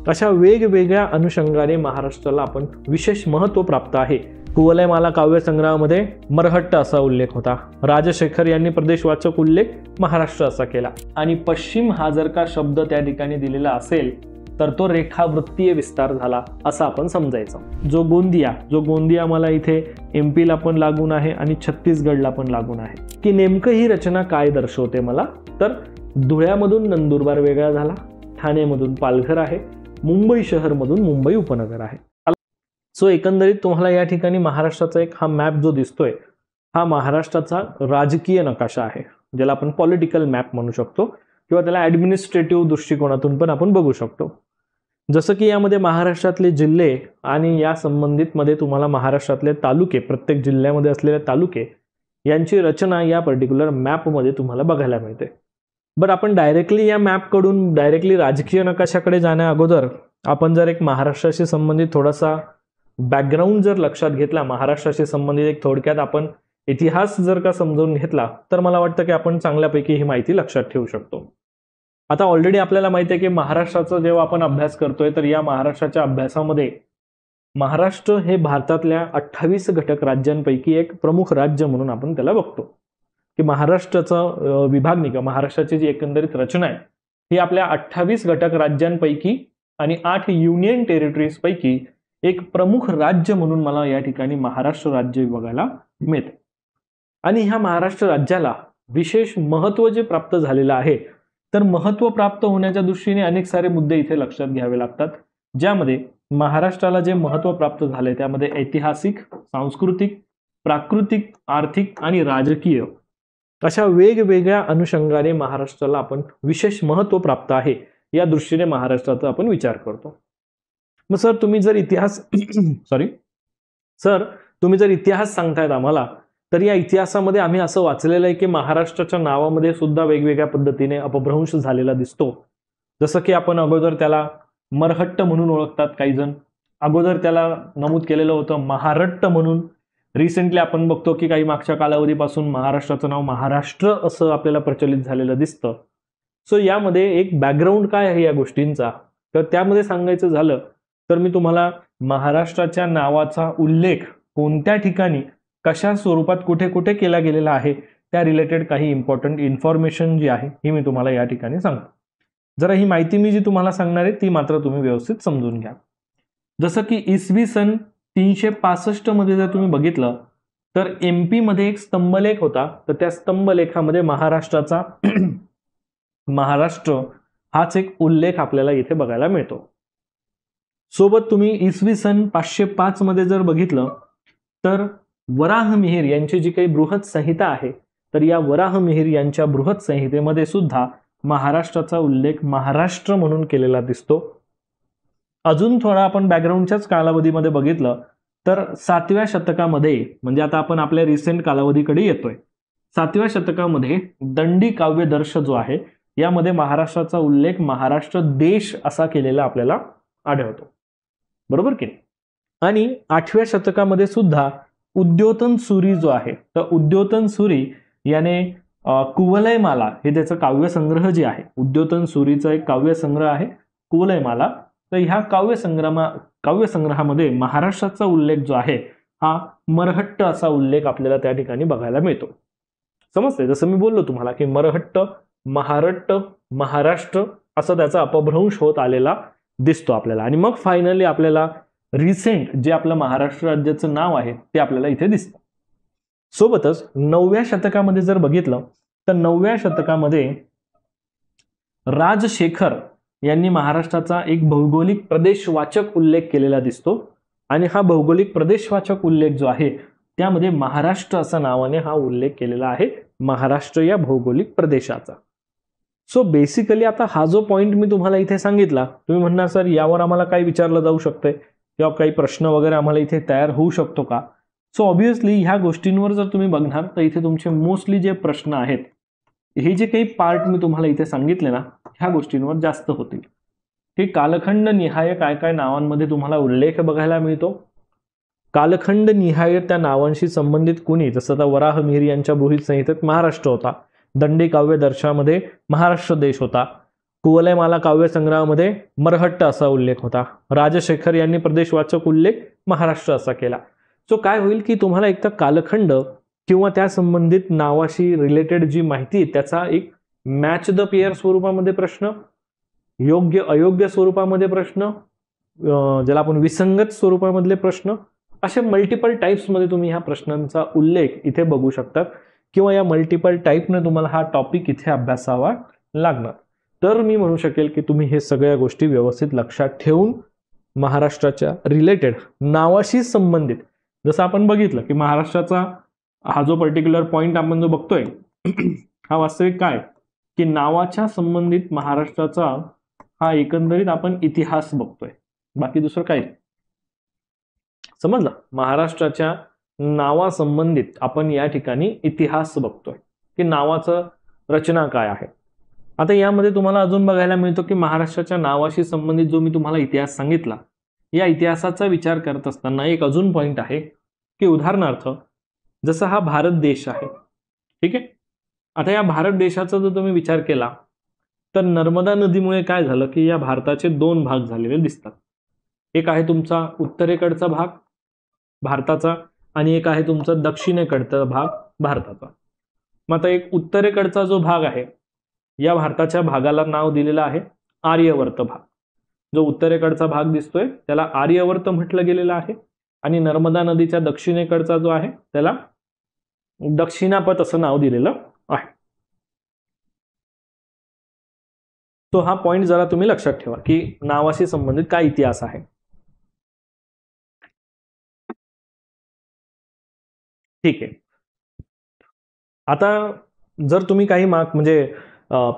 अशा वेगवेगळ्या अनुषंगाने महाराष्ट्राला आपण विशेष महत्त्व प्राप्त आहे। कुवलयमाला काव्य संग्रहामध्ये मरहट्ट असा उल्लेख होता। राजशेखर यांनी प्रदेशवाचक उल्लेख महाराष्ट्र असा केला आणि पश्चिम हा जर का शब्द त्या ठिकाणी दिलेला असेल तर तो रेखावृत्तीय विस्तार झाला असं आपण समजायचं। जो गोंदिया मला इथे MP ला पण लागून आहे आणि छत्तीसगडला पण लागून आहे की नेमकं ही रचना काय दर्शवते मला, तर धुळ्यामधून नंदुरबार वेगळा झाला, ठाणेमधून पालघर आहे, मुंबई शहरमधून मुंबई उपनगर आहे। सो एकंदरीत तुम्हाला या ठिकाणी महाराष्ट्राचा एक हा मॅप जो दिसतोय हा महाराष्ट्राचा राजकीय नकाशा आहे, ज्याला आपण पॉलिटिकल मॅप म्हणू शकतो किंवा त्याला ॲडमिनिस्ट्रेटिव्ह दृष्टिकोनातून पण आपण बघू शकतो। जसं की यामध्ये महाराष्ट्रातले जिल्हे आणि या संबंधित मध्ये तुम्हाला महाराष्ट्रातले तालुके, प्रत्येक जिल्ह्यामध्ये असलेले तालुके यांची रचना या पर्टिक्युलर मॅपमध्ये तुम्हाला बघायला मिळते। बरं, आपण डायरेक्टली या मॅपकडून डायरेक्टली राजकीय नकाशाकडे जाण्या अगोदर आपण जर एक महाराष्ट्राशी संबंधित थोडासा बॅकग्राऊंड जर लक्षात घेतला, महाराष्ट्राशी संबंधित एक थोडक्यात आपण इतिहास जर का समजून घेतला तर मला वाटतं की आपण चांगल्यापैकी ही माहिती लक्षात ठेवू शकतो। आता ऑलरेडी आपल्याला माहिती आहे की महाराष्ट्राचा जेव्हा आपण अभ्यास करतोय तर या महाराष्ट्राच्या अभ्यासामध्ये महाराष्ट्र हे भारतातल्या 28 घटक राज्यांपैकी एक प्रमुख राज्य म्हणून आपण त्याला बघतो की महाराष्ट्राचा विभागणी किंवा महाराष्ट्राची जी एकंदरीत रचना आहे ही आपल्या 28 घटक राज्यांपैकी आणि 8 युनियन टेरिटरीज पैकी एक प्रमुख राज्य म्हणून मला या ठिकाणी महाराष्ट्र राज्य बघायला मिळते। आणि ह्या महाराष्ट्र राज्याला विशेष महत्त्व जे प्राप्त झालेलं आहे, तर महत्त्व प्राप्त होण्याच्या दृष्टीने अनेक सारे मुद्दे इथे लक्षात घ्यावे लागतात, ज्यामध्ये महाराष्ट्राला जे महत्त्व प्राप्त झाले त्यामध्ये ऐतिहासिक, सांस्कृतिक, प्राकृतिक, आर्थिक आणि राजकीय अशा वेगवेगळ्या अनुषंगाने महाराष्ट्राला आपण विशेष महत्त्व प्राप्त आहे या दृष्टीने महाराष्ट्राचा आपण विचार करतो। मग सर तुम्ही जर इतिहास सांगतायत आम्हाला, तर या इतिहासामध्ये आम्ही असं वाचलेलं आहे की महाराष्ट्राच्या नावामध्ये सुद्धा वेगवेगळ्या पद्धतीने अपभ्रंश झालेला दिसतो। जसं की आपण अगोदर त्याला मरहट्ट म्हणून ओळखतात काही जण, अगोदर त्याला नमूद केलेलं होतं महारट्ट म्हणून। रिसेंटली आपण बघतो की काही मागच्या कालावधीपासून महाराष्ट्राचं नाव महाराष्ट्र असं आपल्याला प्रचलित झालेलं दिसतं। सो यामध्ये एक बॅकग्राऊंड काय आहे या गोष्टींचा, तर त्यामध्ये सांगायचं झालं तर मी तुम्हाला महाराष्ट्राच्या नावाचा उल्लेख कोणत्या ठिकाणी कशा स्वरूपात कुठे कुठे केला गेलेला आहे त्या रिलेटेड काही इम्पॉर्टंट इन्फॉर्मेशन जी आहे ही मी तुम्हाला या ठिकाणी सांगतो। जरा ही माहिती मी जी तुम्हाला सांगणार आहे ती मात्र तुम्ही व्यवस्थित समजून घ्या। जसं की इसवी सन 365 मध्ये जर तुम्ही बघितलं तर MP मध्ये एक स्तंभलेख होता, तर त्या स्तंभलेखामध्ये महाराष्ट्राचा महाराष्ट्र हाच एक उल्लेख आपल्याला इथे बघायला मिळतो। सोबत तुम्ही इसवी सन 505 मध्ये जर बघितलं तर वराहमिहिर यांची जी काही बृहत संहिता आहे, तर या वराहमिहिर यांच्या बृहत संहितेमध्ये सुद्धा महाराष्ट्राचा उल्लेख महाराष्ट्र म्हणून केलेला दिसतो। अजून थोडा आपण बॅकग्राऊंडच्याच कालावधीमध्ये बघितलं तर 7व्या शतकामध्ये, म्हणजे आता आपण आपल्या रिसेंट कालावधीकडे येतोय, 7व्या शतकामध्ये दंडी काव्यदर्श जो आहे यामध्ये महाराष्ट्राचा उल्लेख महाराष्ट्र देश असा केलेला आपल्याला आढळतो, बरोबर की? आणि 8व्या शतकामध्ये सुद्धा उद्योतन सुरी जो आहे, तर उद्योतन सुरी याने कुवलयमाला हे त्याचं काव्यसंग्रह जे आहे, उद्योतन सुरीचा एक काव्यसंग्रह आहे कुवलयमाला, तर ह्या काव्यसंग्रहामध्ये महाराष्ट्राचा उल्लेख जो आहे हा मरहट्ट असा उल्लेख आपल्याला त्या ठिकाणी बघायला मिळतो। समजते? जसं मी बोललो तुम्हाला की मरहट्ट, महारट्ट, महाराष्ट्र असं त्याचा अपभ्रंश होत आलेला दिसतो आपल्याला। आणि मग फायनली आपल्याला रिसेंट जे आपलं महाराष्ट्र राज्याचं नाव आहे ते आपल्याला इथे दिसतं। सोबतच 9व्या शतकामध्ये जर बघितलं तर 9व्या शतकामध्ये राजशेखर यांनी महाराष्ट्राचा एक भौगोलिक प्रदेशवाचक उल्लेख केलेला दिसतो आणि हा भौगोलिक प्रदेशवाचक उल्लेख जो आहे त्यामध्ये महाराष्ट्र असा नावाने हा उल्लेख केलेला आहे, महाराष्ट्र या भौगोलिक प्रदेशाचा। सो बेसिकली आता हा जो पॉइंट मी तुम्हाला इथे सांगितला, तुम्ही म्हणणार सर यावर आम्हाला काय विचारलं जाऊ शकतंय किंवा काही प्रश्न वगैरे आम्हाला इथे तयार होऊ शकतो का? सो ऑब्व्हियसली ह्या गोष्टींवर जर तुम्ही बघणार तर इथे तुमचे मोस्टली जे प्रश्न आहेत, हे जे काही पार्ट मी तुम्हाला इथे सांगितले ना, ह्या गोष्टींवर जास्त होतील की कालखंड निहाय काय काय नावांमध्ये तुम्हाला उल्लेख बघायला मिळतो, कालखंड निहाय त्या नावांशी संबंधित कुणी, जसं आता वराहमिहिर यांच्या बृहत संहितेत महाराष्ट्र होता, दंडी काव्यदर्शामध्ये महाराष्ट्र देश होता, कुवलयमाला काव्यसंग्रहामध्ये मरहट्ट असा उल्लेख होता. राजशेखर यांनी प्रदेशवाचक उल्लेख महाराष्ट्र असा केला. सो काय होईल की तुम्हाला एक तर कालखंड किंवा त्या संबंधित नावाशी रिलेटेड जी माहिती आहे त्याचा एक मॅच द पेअर स्वरूपामध्ये प्रश्न, योग्य अयोग्य स्वरूपामध्ये प्रश्न, ज्याला आपण विसंगत स्वरूपामधले प्रश्न, असे मल्टिपल टाईप्समध्ये तुम्ही ह्या प्रश्नांचा उल्लेख इथे बघू शकतात किंवा या मल्टिपल टाईपने तुम्हाला हा टॉपिक इथे अभ्यासावा लागणार. तर मी म्हणू शकेल की तुम्ही हे सगळ्या गोष्टी व्यवस्थित लक्षात ठेवून महाराष्ट्राच्या रिलेटेड नावाशी संबंधित, जसं आपण बघितलं की महाराष्ट्राचा हा जो पर्टिक्युलर पॉइंट आपण जो बघतोय हा वास्तविक काय की नावाच्या संबंधित महाराष्ट्राचा हा एकंदरीत आपण इतिहास बघतोय, बाकी दुसरं काय. समजलं? महाराष्ट्राच्या नावासंबंधित आपण या ठिकाणी इतिहास बघतोय की नावाचं रचना काय आहे. आता यामध्ये तुम्हाला अजून बघायला मिळतो की महाराष्ट्राच्या नावाशी संबंधित जो मी तुम्हाला इतिहास सांगितला, या इतिहासाचा विचार करत असताना एक अजून पॉइंट आहे की उदाहरणार्थ जसा हा भारत देश आहे, ठीक आहे. आता या भारत देशाचा जर तुम्ही विचार केला तर नर्मदा नदीमुळे काय झालं की या भारताचे दोन भाग झालेले दिसतात. एक आहे तुमचा उत्तरेकडचा भाग भारताचा आणि एक आहे तुमचा दक्षिणेकडचा भाग भारताचा. मग आता एक उत्तरेकडचा जो भाग आहे या भारताच्या भागाला नाव दिलेलं आहे आर्यवर्त भाग. जो उत्तरेकडचा भाग दिसतोय त्याला आर्यवर्त म्हटलं गेलेलं आहे आणि नर्मदा नदीच्या दक्षिणेकडचा जो आहे त्याला दक्षिणापथ असं नाव दिलेलं आहे. तो हा पॉइंट जरा तुम्ही लक्षात ठेवा की नावाशी संबंधित काय इतिहास आहे. ठीक आहे. आता जर तुम्ही काही मार्क म्हणजे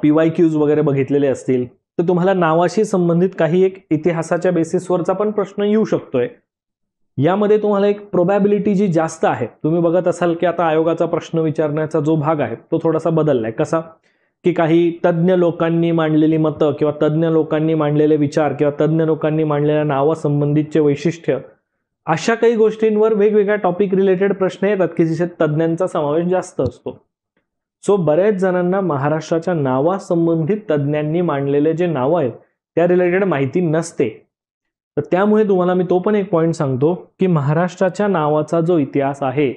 PYQs वगैरे बघितलेले असतील तर तुम्हाला नावाशी संबंधित काही एक इतिहासाच्या बेसिसवरचा पण प्रश्न येऊ शकतोय. यामध्ये तुम्हाला एक प्रोबॅबिलिटी जी जास्त आहे, तुम्ही बघत असाल की आता आयोगाचा प्रश्न विचारण्याचा जो भाग आहे तो थोडासा बदललाय. कसा की काही तज्ज्ञ लोकांनी मांडलेली मतं किंवा तज्ज्ञ लोकांनी मांडलेले विचार किंवा तज्ज्ञ लोकांनी मांडलेल्या नावासंबंधितचे वैशिष्ट्य, अशा काही गोष्टींवर वेगवेगळ्या टॉपिक रिलेटेड प्रश्न येतात की जिथे तज्ज्ञांचा समावेश जास्त असतो. सो बऱ्याच जणांना महाराष्ट्राच्या नावासंबंधित तज्ज्ञांनी मांडलेले जे नावं आहेत त्या रिलेटेड माहिती नसते. तर त्यामुळे तुम्हाला मी तो पण एक पॉइंट सांगतो की महाराष्ट्राच्या नावाचा जो इतिहास आहे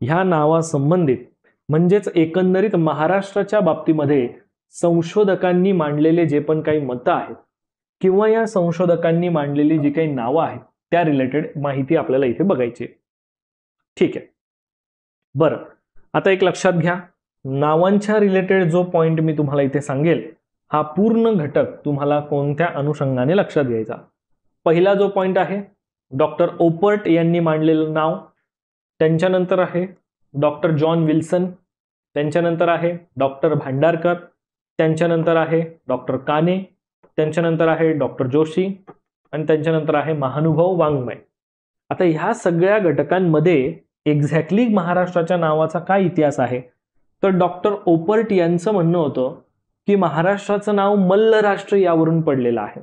ह्या नावासंबंधित म्हणजेच एकंदरीत महाराष्ट्राच्या बाबतीमध्ये संशोधकांनी मांडलेले जे पण काही मतं आहेत किंवा या संशोधकांनी मांडलेली जी काही नावं आहेत त्या रिलेटेड माहिती आपल्याला इथे बघायची. ठीक आहे. बरं, आता एक लक्षात घ्या, नावांच्या रिलेटेड जो पॉइंट मी तुम्हाला इथे सांगेल हा पूर्ण घटक तुम्हाला कोणत्या अनुषंगाने लक्षात घ्यायचा. पहिला जो पॉइंट आहे डॉक्टर ओपर्ट यांनी मांडलेलं नाव, त्यांच्यानंतर आहे डॉक्टर जॉन विल्सन, त्यांच्यानंतर आहे डॉक्टर भांडारकर, त्यांच्यानंतर आहे डॉक्टर काने, त्यांच्यानंतर आहे डॉक्टर जोशी आणि त्यांच्यानंतर आहे महानुभव वाङ्मय. आता ह्या सगळ्या घटकांमध्ये एक्झॅक्टली महाराष्ट्राच्या नावाचा काय इतिहास आहे तर डॉक्टर ओपर्ट यांचं म्हणणं होतं की महाराष्ट्राचं नाव मल्ल राष्ट्र यावरून पडलेलं आहे.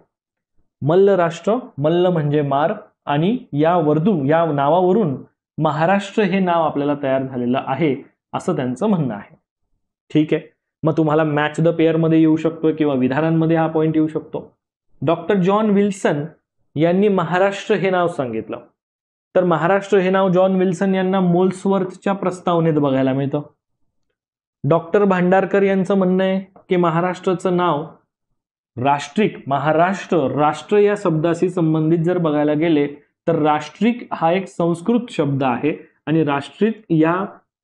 मल्ल राष्ट्र, मल्ल म्हणजे मार आणि या नावावरून महाराष्ट्र हे नाव आपल्याला तयार झालेलं आहे असं त्यांचं म्हणणं आहे. ठीक आहे. मग तुम्हाला मॅच द पेअर मध्ये येऊ शकतो किंवा विधानांमध्ये हा पॉइंट येऊ शकतो. डॉक्टर जॉन विल्सन यांनी महाराष्ट्र हे नाव सांगितलं. तर महाराष्ट्र हे नाव जॉन विल्सन यांना मोल्सवर्थच्या प्रस्तावनेत बघायला मिळतं. डॉक्टर भांडारकर यांचं म्हणणं आहे की महाराष्ट्राचं नाव राष्ट्रिक, महाराष्ट्र, राष्ट्र या शब्दाशी संबंधित जर बघायला गेले तर राष्ट्रिक हा एक संस्कृत शब्द आहे आणि राष्ट्रिक या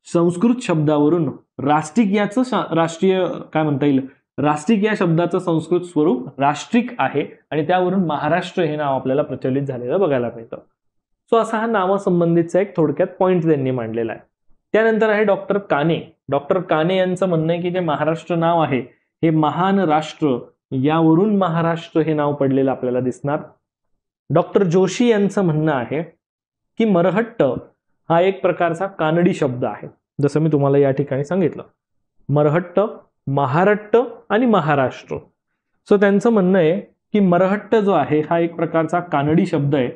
संस्कृत शब्दावरून राष्ट्रिक याचं राष्ट्रीय काय म्हणता येईल, राष्ट्रिक या शब्दाचं संस्कृत स्वरूप राष्ट्रिक आहे आणि त्यावरून महाराष्ट्र हे नाव आपल्याला प्रचलित झालेलं बघायला मिळतं. सो असा हा नावासंबंधीचा एक थोडक्यात पॉइंट त्यांनी मांडलेला आहे. त्यानंतर आहे डॉक्टर काने. डॉक्टर काने यांचं म्हणणं आहे की जे महाराष्ट्र नाव आहे हे महान राष्ट्र यावरून महाराष्ट्र हे नाव पडलेलं आपल्याला दिसणार. डॉक्टर जोशी यांचं म्हणणं आहे की मरहट्ट हा एक प्रकारचा कानडी शब्द आहे. जसं मी तुम्हाला या ठिकाणी सांगितलं, मरहट्ट, महारट्ट आणि महाराष्ट्र. सो त्यांचं म्हणणं आहे की मरहट्ट जो आहे हा एक प्रकारचा कानडी शब्द आहे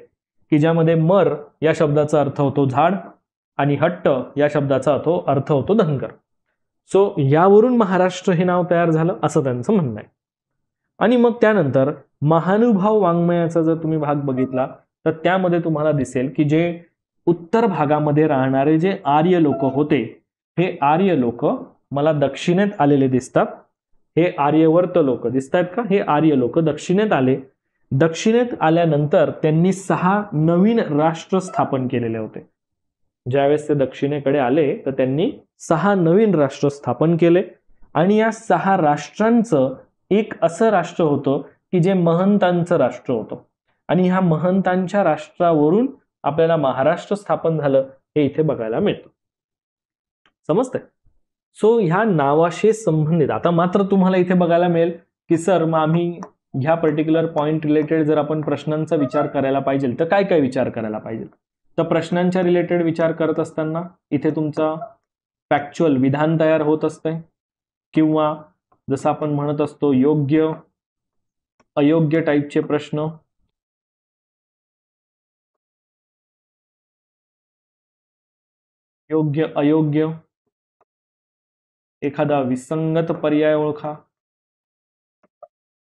की ज्यामध्ये मर या शब्दाचा अर्थ होतो झाड आणि हट्ट या शब्दाचा अर्थ होतो धनगर. सो यावरून महाराष्ट्र हे नाव तयार झालं असं त्यांचं म्हणणं आहे. आणि मग त्यानंतर महानुभाव वाङ्मयाचा जर तुम्ही भाग बघितला तर त्यामध्ये तुम्हाला दिसेल की जे उत्तर भागामध्ये राहणारे जे आर्य लोक होते, हे आर्य लोक मला दक्षिणेत आलेले दिसतात. हे आर्यवर्त लोक दिसत आहेत का? हे आर्य लोक दक्षिणेत आले. दक्षिणेत आल्यानंतर त्यांनी 6 नवीन राष्ट्र स्थापन केलेले होते. ज्यावेळेस ते दक्षिणेकडे आले तर त्यांनी 6 नवीन राष्ट्र स्थापन केले आणि या 6 राष्ट्रांचं एक असं राष्ट्र होतं की जे महंतांचं राष्ट्र होतं आणि ह्या महंतांच्या राष्ट्रावरून आपल्याला महाराष्ट्र स्थापन झालं हे इथे बघायला मिळतं. समजतंय? सो ह्या नावाशी संबंधित आता मात्र तुम्हाला इथे बघायला मिळेल की सर मग आम्ही ह्या पर्टिक्युलर पॉइंट रिलेटेड जर आपण प्रश्नांचा विचार करायला पाहिजे तर काय काय विचार करायला पाहिजे. तर प्रश्नांच्या रिलेटेड विचार करत असताना इथे तुमचा फॅक्च्युअल विधान तयार होत असते किंवा जसं आपण म्हणत असतो योग्य अयोग्य टाईपचे प्रश्न, योग्य अयोग्य, एखादा विसंगत पर्याय ओळखा.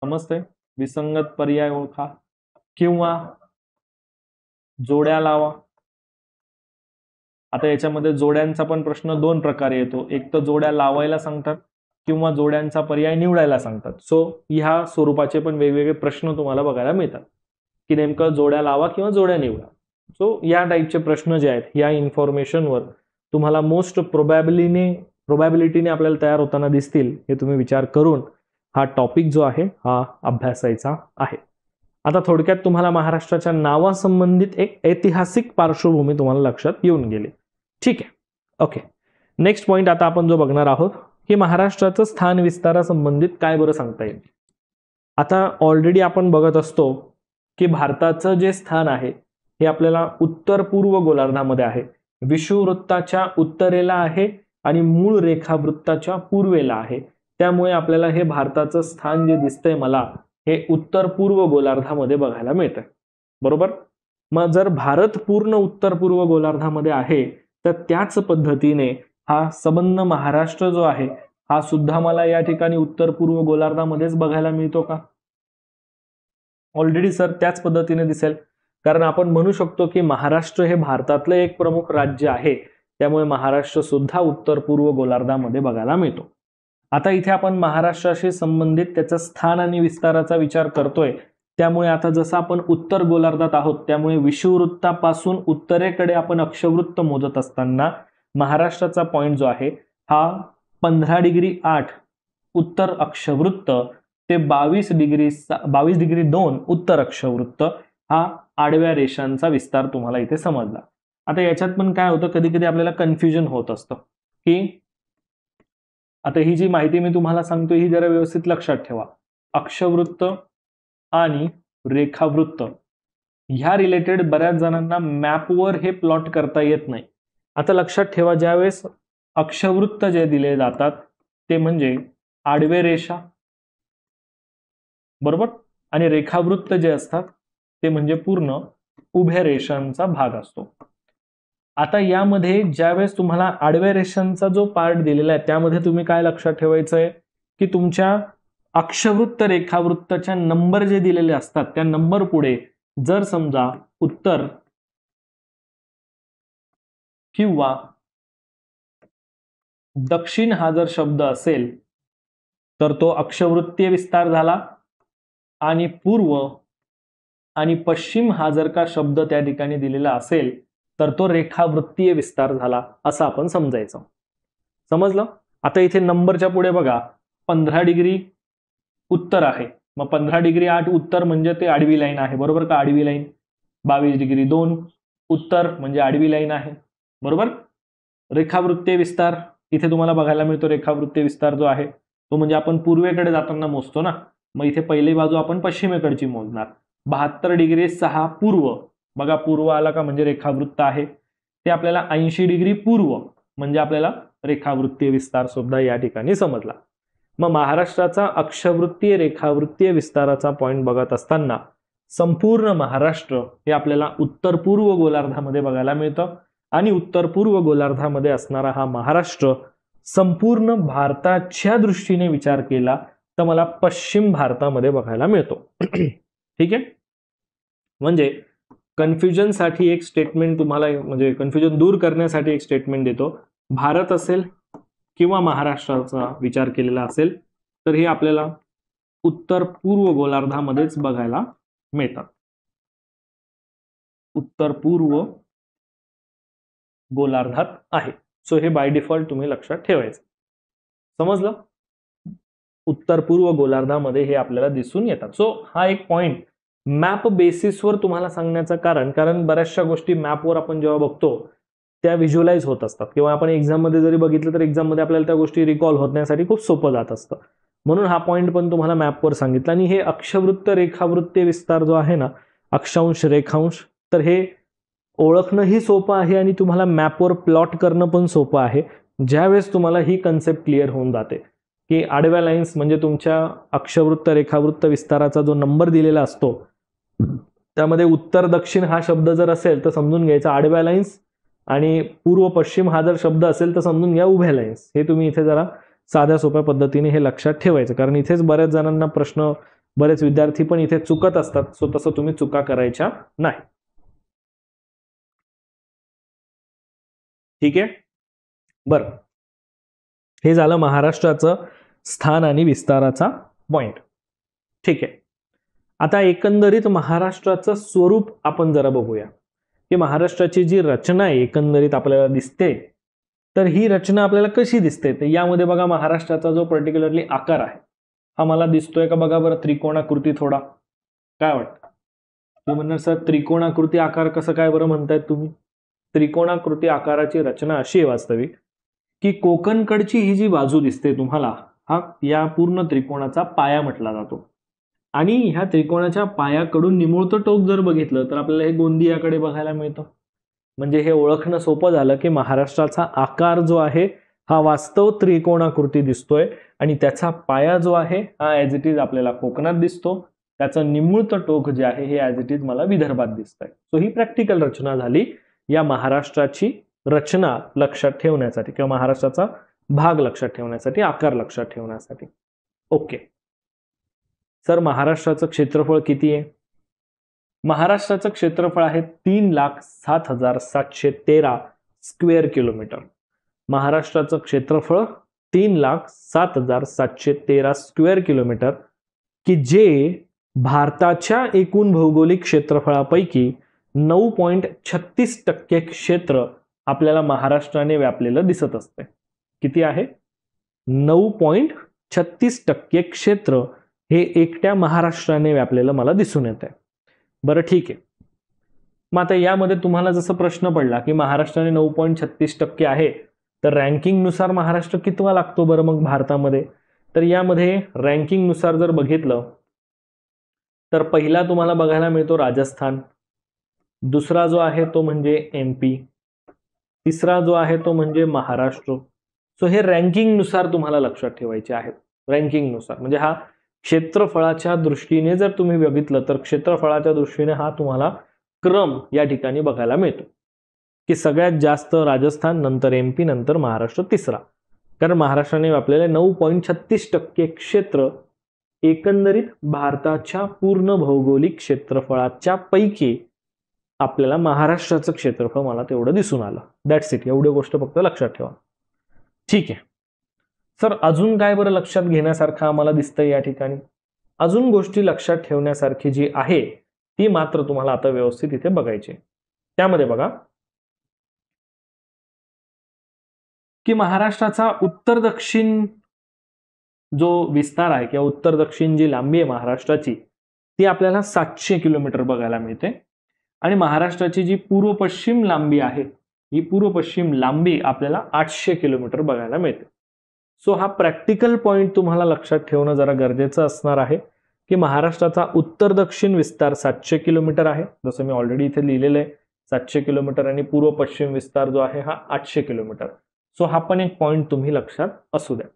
समजते? विसंगत पर्याय ओळखा किंवा जोड्या लावा. आता याच्यामध्ये जोड्यांचा पण प्रश्न 2 प्रकारे येतो. एक तर जोड्या लावायला सांगतात किंवा जोड्यांचा पर्याय निवडायला सांगतात. सो ह्या स्वरूपाचे पण वेगवेगळे प्रश्न तुम्हाला बघायला मिळतात की नेमकं जोड्या लावा किंवा जोड्या निवडा. सो या टाईपचे प्रश्न जे आहेत या इन्फॉर्मेशनवर तुम्हाला मोस्ट प्रोबॅबिलिटीने आपल्याला तयार होताना दिसतील. हे तुम्ही विचार करून हा टॉपिक जो आहे हा अभ्यासायचा आहे. आता थोडक्यात तुम्हाला महाराष्ट्राच्या नावासंबंधित एक ऐतिहासिक पार्श्वभूमी तुम्हाला लक्षात येऊन गेली. ठीक आहे, ओके. नेक्स्ट पॉइंट आता आपण जो बघणार आहोत की महाराष्ट्राचं स्थान विस्तारासंबंधित काय बरं सांगता येईल. आता ऑलरेडी आपण बघत असतो की भारताचं जे स्थान आहे हे आपल्याला उत्तर पूर्व गोलार्धामध्ये आहे. विषुववृत्ताच्या उत्तरेला आहे आणि मूळ रेखावृत्ताच्या पूर्वेला आहे. त्यामुळे आपल्याला हे भारताचं स्थान जे दिसतंय मला हे उत्तर पूर्व गोलार्धामध्ये बघायला मिळतं. बरोबर? मग जर भारत पूर्ण उत्तर पूर्व गोलार्धामध्ये आहे तर त्याच पद्धतीने हा संबंध महाराष्ट्र जो आहे हा सुद्धा मला या ठिकाणी उत्तर पूर्व गोलार्धामध्येच बघायला मिळतो का? ऑलरेडी सर त्याच पद्धतीने दिसेल, कारण आपण म्हणू शकतो की महाराष्ट्र हे भारतातलं एक प्रमुख राज्य आहे. त्यामुळे महाराष्ट्र सुद्धा उत्तर पूर्व गोलार्धामध्ये बघायला मिळतो. आता इथे आपण महाराष्ट्राशी संबंधित त्याचं स्थान आणि विस्ताराचा विचार करतोय. त्यामुळे आता जसं आपण उत्तर गोलार्धात आहोत त्यामुळे विषुववृत्तापासून उत्तरेकडे आपण अक्षवृत्त मोजत असताना महाराष्ट्राचा पॉइंट जो आहे हा 15°8 उत्तर अक्षवृत्त ते 22°2 उत्तर अक्षवृत्त हा आडव्या रेषांचा विस्तार तुम्हाला इथे समजला. आता याच्यात पण काय होतं, कधी कधी आपल्याला कन्फ्युजन होत असतं की आता ही जी माहिती मी तुम्हाला सांगतो ही जरा व्यवस्थित लक्षात ठेवा. अक्षवृत्त आणि रेखावृत्त ह्या रिलेटेड बऱ्याच जणांना मॅपवर हे प्लॉट करता येत नाही. आता लक्षात ठेवा, ज्यावेळेस अक्षवृत्त जे दिले जातात ते म्हणजे आडवे रेषा, बरोबर, आणि रेखावृत्त जे असतात ते म्हणजे पूर्ण उभ्या रेषांचा भाग असतो. आता यामध्ये ज्यावेळेस तुम्हाला आडव्या रेषांचा जो पार्ट दिलेला आहे त्यामध्ये तुम्ही काय लक्षात ठेवायचं आहे की तुमच्या अक्षवृत्त रेखावृत्ताच्या नंबर जे दिलेले असतात त्या नंबर पुढे जर समजा उत्तर किंवा दक्षिण हा जर शब्द असेल तर तो अक्षवृत्तीय विस्तार झाला आणि पूर्व आणि पश्चिम हा जर का शब्द त्या ठिकाणी दिलेला असेल तर तो रेखावृत्तीय विस्तार झाला असं आपण समजायचं. समजलं? आता इथे नंबरच्या पुढे बघा 15° उत्तर आहे. मग 15°8 उत्तर म्हणजे ते आडवी लाईन आहे, बरोबर का? आडवी लाईन. 22°2 उत्तर म्हणजे आडवी लाईन आहे, बरोबर. रेखावृत्तीय विस्तार इथे तुम्हाला बघायला मिळतो. रेखावृत्तीय विस्तार जो आहे तो म्हणजे आपण पूर्वेकडे जाताना मोजतो ना, मग इथे पहिली बाजू आपण पश्चिमेकडची मोजणार. 72°6 पूर्व, बघा पूर्व आला का म्हणजे रेखावृत्त आहे. ते आपल्याला 80° पूर्व म्हणजे आपल्याला रेखावृत्तीय विस्तार सुद्धा या ठिकाणी समजला. मग महाराष्ट्राचा अक्षवृत्तीय रेखावृत्तीय विस्ताराचा पॉइंट बघत असताना संपूर्ण महाराष्ट्र हे आपल्याला उत्तर पूर्व गोलार्धामध्ये बघायला मिळतं आणि उत्तर पूर्व गोलार्धामध्ये असणारा हा महाराष्ट्र संपूर्ण भारताच्या दृष्टीने विचार केला तर मला पश्चिम भारतामध्ये बघायला मिळतो. ठीक आहे, म्हणजे कन्फ्युजनसाठी एक स्टेटमेंट तुम्हाला, म्हणजे कन्फ्युजन दूर करण्यासाठी एक स्टेटमेंट देतो. भारत असेल किंवा महाराष्ट्राचा विचार केलेला असेल तर हे आपल्याला उत्तर पूर्व गोलार्धामध्येच बघायला मिळतात. उत्तर पूर्व गोलार्धात आहे. सो हे बाय डिफॉल्ट तुम्ही लक्षात ठेवायचं. समजलं? उत्तर पूर्व गोलार्धामध्ये हे आपल्याला दिसून येतात. सो हा एक पॉइंट मॅप बेसिसवर तुम्हाला सांगण्याचं कारण बऱ्याचशा गोष्टी मॅपवर आपण जेव्हा बघतो त्या व्हिज्युअलाइज होत असतात, किंवा आपण एक्झाममध्ये जरी बघितलं तर एक्झाममध्ये आपल्याला त्या गोष्टी रिकॉल होण्यासाठी खूप सोपं जात असतं. म्हणून हा पॉइंट पण तुम्हाला मॅपवर सांगितला. आणि हे अक्षवृत्त रेखावृत्तीय विस्तार जो आहे ना, अक्षांश रेखांश, तर हे ओळखणंही सोपं आहे आणि तुम्हाला मॅपवर प्लॉट करणं पण सोपं आहे. ज्यावेळेस तुम्हाला ही कन्सेप्ट क्लिअर होऊन जाते की आडव्या लाईन्स म्हणजे तुमच्या अक्षवृत्त रेखावृत्त विस्ताराचा जो नंबर दिलेला असतो त्यामध्ये उत्तर दक्षिण हा शब्द जर असेल तर समजून घ्यायचा आडव्या लाईन्स, आणि पूर्व पश्चिम हा जर शब्द असेल तर समजून घ्या उभ्या लाईन्स. हे तुम्ही इथे जरा साध्या सोप्या पद्धतीने हे लक्षात ठेवायचं, कारण इथेच बऱ्याच जणांना प्रश्न, बरेच विद्यार्थी पण इथे चुकत असतात. सो तसं तुम्ही चुका करायच्या नाही. ठीक आहे, बरं, हे झालं महाराष्ट्राचं स्थान आणि विस्ताराचा पॉइंट. ठीक आहे, आता एकंदरीत महाराष्ट्राचं स्वरूप आपण जरा बघूया की महाराष्ट्राची जी रचना आहे एकंदरीत आपल्याला दिसते, तर ही रचना आपल्याला कशी दिसते. तर यामध्ये बघा महाराष्ट्राचा जो पर्टिक्युलरली आकार आहे हा मला दिसतोय का बघा बरं, त्रिकोणाकृती. थोडा काय वाटतं तुम्ही म्हणणार सर त्रिकोणाकृती आकार कसं काय बरं म्हणतायत तुम्ही. त्रिकोणाकृती आकाराची रचना अशी आहे वास्तविक की कोकणकडची ही जी बाजू दिसते तुम्हाला, हा या पूर्ण त्रिकोणाचा पाया म्हटला जातो. आणि ह्या त्रिकोणाच्या पायाकडून निमुळतं टोक जर बघितलं तर आपल्याला हे गोंदियाकडे बघायला मिळतं. म्हणजे हे ओळखणं सोपं झालं की महाराष्ट्राचा आकार जो आहे हा वास्तव त्रिकोणाकृती दिसतोय, आणि त्याचा पाया जो आहे हा ॲज इट इज आपल्याला कोकणात दिसतो. त्याचं निमुळतं टोक जे आहे हे ॲज इट इज मला विदर्भात दिसतंय. सो ही प्रॅक्टिकल रचना झाली या महाराष्ट्राची रचना लक्षात ठेवण्यासाठी, किंवा महाराष्ट्राचा भाग लक्षात ठेवण्यासाठी, आकार लक्षात ठेवण्यासाठी. ओके सर, महाराष्ट्राचं क्षेत्रफळ किती आहे. महाराष्ट्राचं क्षेत्रफळ आहे 3,07,713 स्क्वेअर किलोमीटर. महाराष्ट्राचं क्षेत्रफळ 3,07,713 स्क्वेअर किलोमीटर, की जे भारताच्या एकूण भौगोलिक क्षेत्रफळापैकी 9.36% क्षेत्र आपल्याला महाराष्ट्राने व्यापलेलं दिसत असते. किती आहे? 9.36% क्षेत्र हे एकट्या महाराष्ट्राने व्यापलेलं मला दिसून येत आहे. बरं ठीक आहे, मग आता यामध्ये तुम्हाला जसं प्रश्न पडला की महाराष्ट्राने 9.36% आहे, तर रँकिंगनुसार महाराष्ट्र कितवा लागतो बरं मग भारतामध्ये. तर यामध्ये रँकिंगनुसार जर बघितलं तर पहिला तुम्हाला बघायला मिळतो राजस्थान, दुसरा जो आहे तो म्हणजे MP, तिसरा जो आहे तो म्हणजे महाराष्ट्र. सो हे रँकिंगनुसार तुम्हाला लक्षात ठेवायचे आहेत. रँकिंगनुसार म्हणजे हा क्षेत्रफळाच्या दृष्टीने जर तुम्ही बघितलं तर क्षेत्रफळाच्या दृष्टीने हा तुम्हाला क्रम या ठिकाणी बघायला मिळतो की सगळ्यात जास्त राजस्थान, नंतर MP, नंतर महाराष्ट्र तिसरा. कारण महाराष्ट्राने व्यापलेले 9.36% क्षेत्र एकंदरीत भारताच्या पूर्ण भौगोलिक क्षेत्रफळाच्या पैकी आपल्याला महाराष्ट्राचं क्षेत्रफळ मला तेवढं दिसून आलं. That's it. एवढी गोष्ट फक्त लक्षात ठेवा. ठीक आहे सर, अजून काय बरं लक्षात घेण्यासारखं आम्हाला दिसतंय या ठिकाणी. अजून गोष्टी लक्षात ठेवण्यासारखी जी आहे ती मात्र तुम्हाला आता व्यवस्थित इथे बघायची. त्यामध्ये बघा की महाराष्ट्राचा उत्तर दक्षिण जो विस्तार आहे किंवा उत्तर दक्षिण जी लांबी आहे महाराष्ट्राची ती आपल्याला 700 किलोमीटर बघायला मिळते, आणि महाराष्ट्राची जी पूर्व पश्चिम लांबी आहे ही पूर्व पश्चिम लांबी आपल्याला 800 किलोमीटर बघायला मिळते. सो हा प्रॅक्टिकल पॉइंट तुम्हाला लक्षात ठेवणं जरा गरजेचं असणार आहे की महाराष्ट्राचा उत्तर दक्षिण विस्तार 700 किलोमीटर आहे, जसं मी ऑलरेडी इथे लिहिलेलं आहे 700 किलोमीटर, आणि पूर्व पश्चिम विस्तार जो आहे हा 800 किलोमीटर. सो हा पण एक पॉइंट तुम्ही लक्षात असू द्या.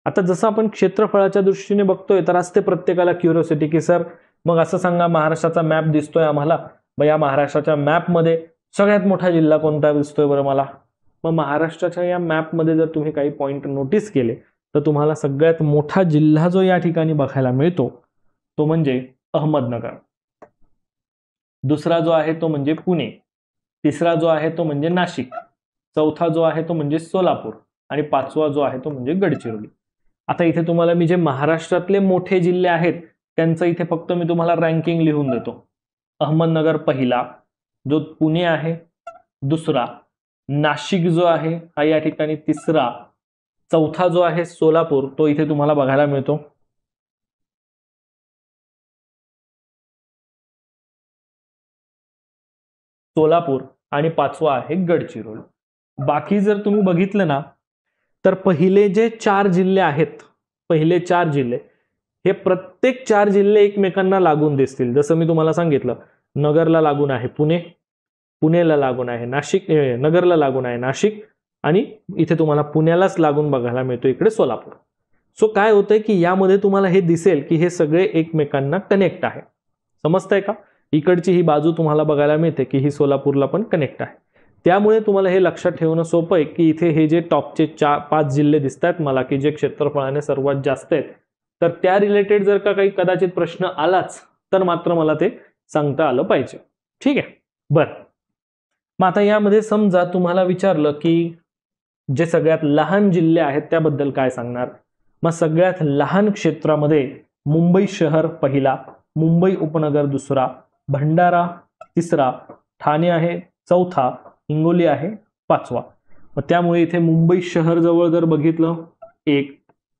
आता जसं आपण क्षेत्रफळाच्या दृष्टीने बघतोय तर असते प्रत्येकाला क्युरिओसिटी की सर मग असं सांगा, महाराष्ट्राचा मॅप दिसतोय आम्हाला, मग या महाराष्ट्राच्या मॅपमध्ये सगळ्यात मोठा जिल्हा कोणता दिसतोय बरं मला. मग महाराष्ट्राच्या या मॅपमध्ये जर तुम्ही काही पॉइंट नोटीस केले तर तुम्हाला सगळ्यात मोठा जिल्हा जो या ठिकाणी बघायला मिळतो तो म्हणजे अहमदनगर, दुसरा जो आहे तो म्हणजे पुणे, तिसरा जो आहे तो म्हणजे नाशिक, चौथा जो आहे तो म्हणजे सोलापूर आणि पाचवा जो आहे तो म्हणजे गडचिरोली. आता इथे तुम्हाला मी जे महाराष्ट्रातले मोठे जिल्हे आहेत त्यांचं इथे फक्त मी तुम्हाला रँकिंग लिहून देतो. अहमदनगर पहिला, जो पुणे आहे दुसरा, नाशिक जो आहे हा या ठिकाणी तिसरा, चौथा जो आहे सोलापूर तो इथे तुम्हाला बघायला मिळतो. सोलापूर आणि पाचवा आहे गडचिरोली. बाकी जर तुम्ही बघितलं ना तर पहिले जे 4 जिल्हे आहेत, पहिले 4 जिल्हे हे प्रत्येक 4 जिल्हे एकमेकांना लागून दिसतील. जसं मी तुम्हाला सांगितलं, नगरला लागून आहे पुणे, पुणेला लागून आहे नाशिक, नगरला लागून आहे नाशिक आणि इथे तुम्हाला पुण्यालाच लागून बघायला मिळतो इकडे सोलापूर. सो काय होतंय की यामध्ये तुम्हाला हे दिसेल की हे सगळे एकमेकांना कनेक्ट आहे. समजतंय का? इकडची ही बाजू तुम्हाला बघायला मिळते की ही सोलापूरला पण कनेक्ट आहे. त्यामुळे तुम्हाला हे लक्षात ठेवणं सोपं आहे की इथे हे जे टॉपचे 5 जिल्हे दिसत आहेत मला की जे क्षेत्रफळाने सर्वात जास्त आहेत, तर त्या रिलेटेड जर का काही कदाचित प्रश्न आलाच तर मात्र मला ते सांगता आलं पाहिजे. ठीक आहे, बरं. मग आता यामध्ये समजा तुम्हाला विचारलं की जे सगळ्यात लहान जिल्हे आहेत त्याबद्दल काय सांगणार. मग सगळ्यात लहान क्षेत्रामध्ये मुंबई शहर पहिला, मुंबई उपनगर दुसरा, भंडारा तिसरा, ठाणे आहे चौथा, हिंगोली आहे पाचवा. मग त्यामुळे इथे मुंबई शहर जवळ जर बघितलं 1,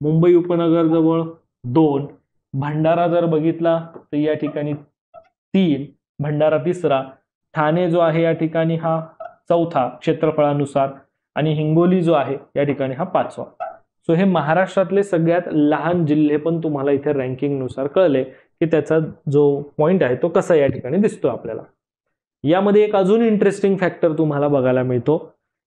मुंबई उपनगर जवळ 2, भंडारा जर बघितला तर या ठिकाणी 3, भंडारा तिसरा, ठाणे जो आहे या ठिकाणी हा चौथा क्षेत्रफळानुसार आणि हिंगोली जो आहे या ठिकाणी हा पाचवा. सो हे महाराष्ट्रातले सगळ्यात लहान जिल्हे पण तुम्हाला इथे रँकिंग नुसार कळले की त्याचा जो पॉइंट आहे तो कसा या ठिकाणी दिसतो आपल्याला. यामध्ये एक अजून इंटरेस्टिंग फॅक्टर तुम्हाला बघायला मिळतो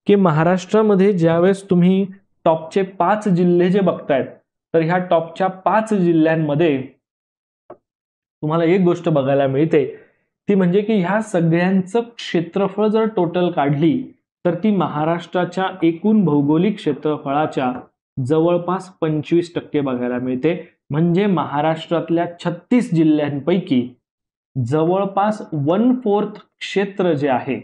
की महाराष्ट्रामध्ये ज्यावेळेस तुम्ही टॉपचे 5 जिल्हे जे बघतायत तर ह्या टॉपच्या 5 जिल्ह्यांमध्ये तुम्हाला एक गोष्ट बघायला मिळते ती म्हणजे की ह्या सगळ्यांचं क्षेत्रफळ जर टोटल काढली तर ती महाराष्ट्राच्या एकूण भौगोलिक क्षेत्रफळाच्या जवळपास 25% बघायला मिळते. म्हणजे महाराष्ट्रातल्या 36 जिल्ह्यांपैकी जवळपास 1/4 क्षेत्र जे आहे,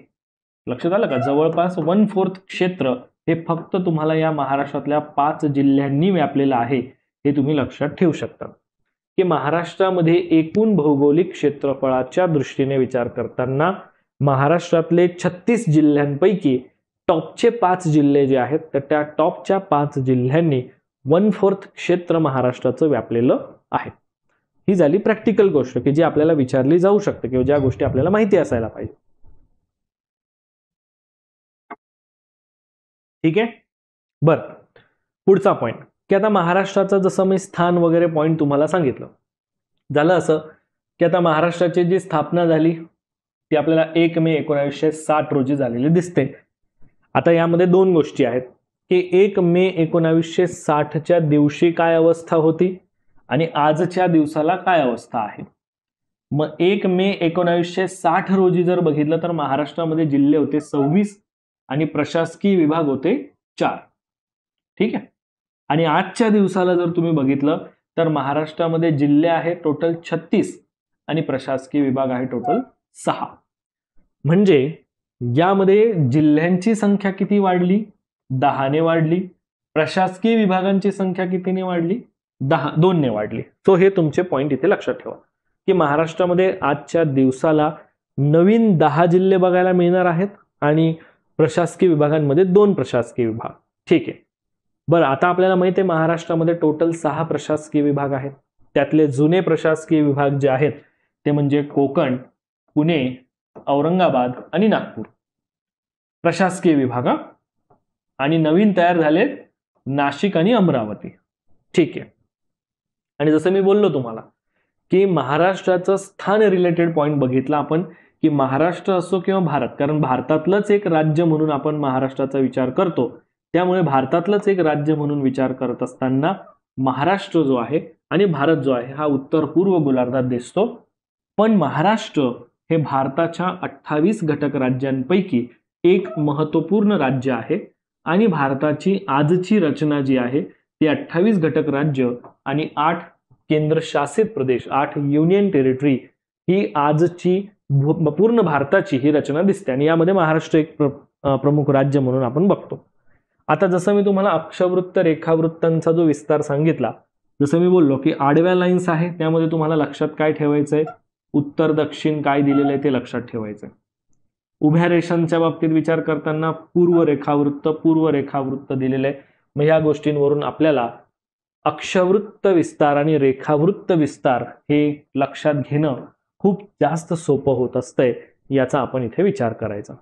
लक्षात आलं का, जवळपास 1/4 क्षेत्र हे फक्त तुम्हाला या महाराष्ट्रातल्या 5 जिल्ह्यांनी व्यापलेलं आहे. हे तुम्ही लक्षात ठेवू शकता की महाराष्ट्रामध्ये एकूण भौगोलिक क्षेत्रफळाच्या दृष्टीने विचार करताना महाराष्ट्रातले 36 जिल्ह्यांपैकी टॉपचे 5 जिल्हे जे आहेत तर त्या टॉपच्या 5 जिल्ह्यांनी 1/4 क्षेत्र महाराष्ट्राचं व्यापलेलं आहे. ही झाली प्रॅक्टिकल गोष्ट की जी आपल्याला विचारली जाऊ शकते किंवा ज्या गोष्टी आपल्याला माहिती असायला पाहिजे. ठीक आहे, बर. पुढचा पॉइंट की आता महाराष्ट्राचं जसं मी स्थान वगैरे पॉइंट तुम्हाला सांगितलं, झालं असं की आता महाराष्ट्राची जी स्थापना झाली ती आपल्याला 1 मे 1960 रोजी झालेली दिसते. आता यामध्ये 2 गोष्टी आहेत की 1 मे 1960च्या दिवशी काय अवस्था होती आणि आजच्या दिवसाला काय अवस्था आहे. मग 1 मे 1960 रोजी जर बघितलं तर महाराष्ट्रामध्ये जिल्हे होते 26 आणि प्रशासकीय विभाग होते 4. ठीक आहे, आणि आजच्या दिवसाला जर तुम्ही बघितलं तर महाराष्ट्रामध्ये जिल्हे आहे टोटल 36 आणि प्रशासकीय विभाग आहे टोटल 6. म्हणजे यामध्ये जिल्ह्यांची संख्या किती वाढली, 10 ने वाढली. प्रशासकीय विभागांची संख्या कितीने वाढली, 2 ने वाढली. सो हे तुमचे पॉइंट इथे लक्षात ठेवा की महाराष्ट्रामध्ये आजच्या दिवसाला नवीन 10 जिल्हे बघायला मिळणार आहेत आणि प्रशासकीय विभागांमध्ये 2 प्रशासकीय विभाग. ठीक आहे, बरं. आता आपल्याला माहिती आहे महाराष्ट्रामध्ये टोटल 6 प्रशासकीय विभाग आहेत. त्यातले जुने प्रशासकीय विभाग जे आहेत ते म्हणजे कोकण, पुणे, औरंगाबाद आणि नागपूर प्रशासकीय विभाग. आणि नवीन तयार झाले नाशिक आणि अमरावती. ठीक आहे, आणि जसं मी बोललो तुम्हाला की महाराष्ट्राचं स्थान रिलेटेड पॉइंट बघितला आपण की महाराष्ट्र असो किंवा भारत, कारण भारतातलंच एक राज्य म्हणून आपण महाराष्ट्राचा विचार करतो, त्यामुळे भारतातलंच एक राज्य म्हणून विचार करत असताना महाराष्ट्र जो आहे आणि भारत जो आहे हा उत्तर पूर्व गोलार्धात दिसतो. पण महाराष्ट्र हे भारताच्या 28 घटक राज्यांपैकी एक महत्त्वपूर्ण राज्य आहे आणि भारताची आजची रचना जी आहे ती 28 घटक राज्य आणि 8 केंद्रशासित प्रदेश, 8 युनियन टेरिटरी ही आजची पूर्ण भारताची ही रचना दिसते आणि यामध्ये महाराष्ट्र एक प्रमुख राज्य म्हणून आपण बघतो. आता जसं मी तुम्हाला अक्षवृत्त रेखावृत्तांचा जो विस्तार सांगितला, जसं मी बोललो की आडव्या लाईन्स आहे त्यामध्ये तुम्हाला लक्षात काय ठेवायचंय, उत्तर दक्षिण काय दिलेलं आहे ते लक्षात ठेवायचंय. उभ्या रेषांच्या बाबतीत विचार करताना पूर्व रेखावृत्त दिलेलं आहे. मग या गोष्टींवरून आपल्याला अक्षवृत्त विस्तार आणि रेखावृत्त विस्तार हे लक्षात घेणं खूप जास्त सोपं होत असतंय, याचा आपण इथे विचार करायचा.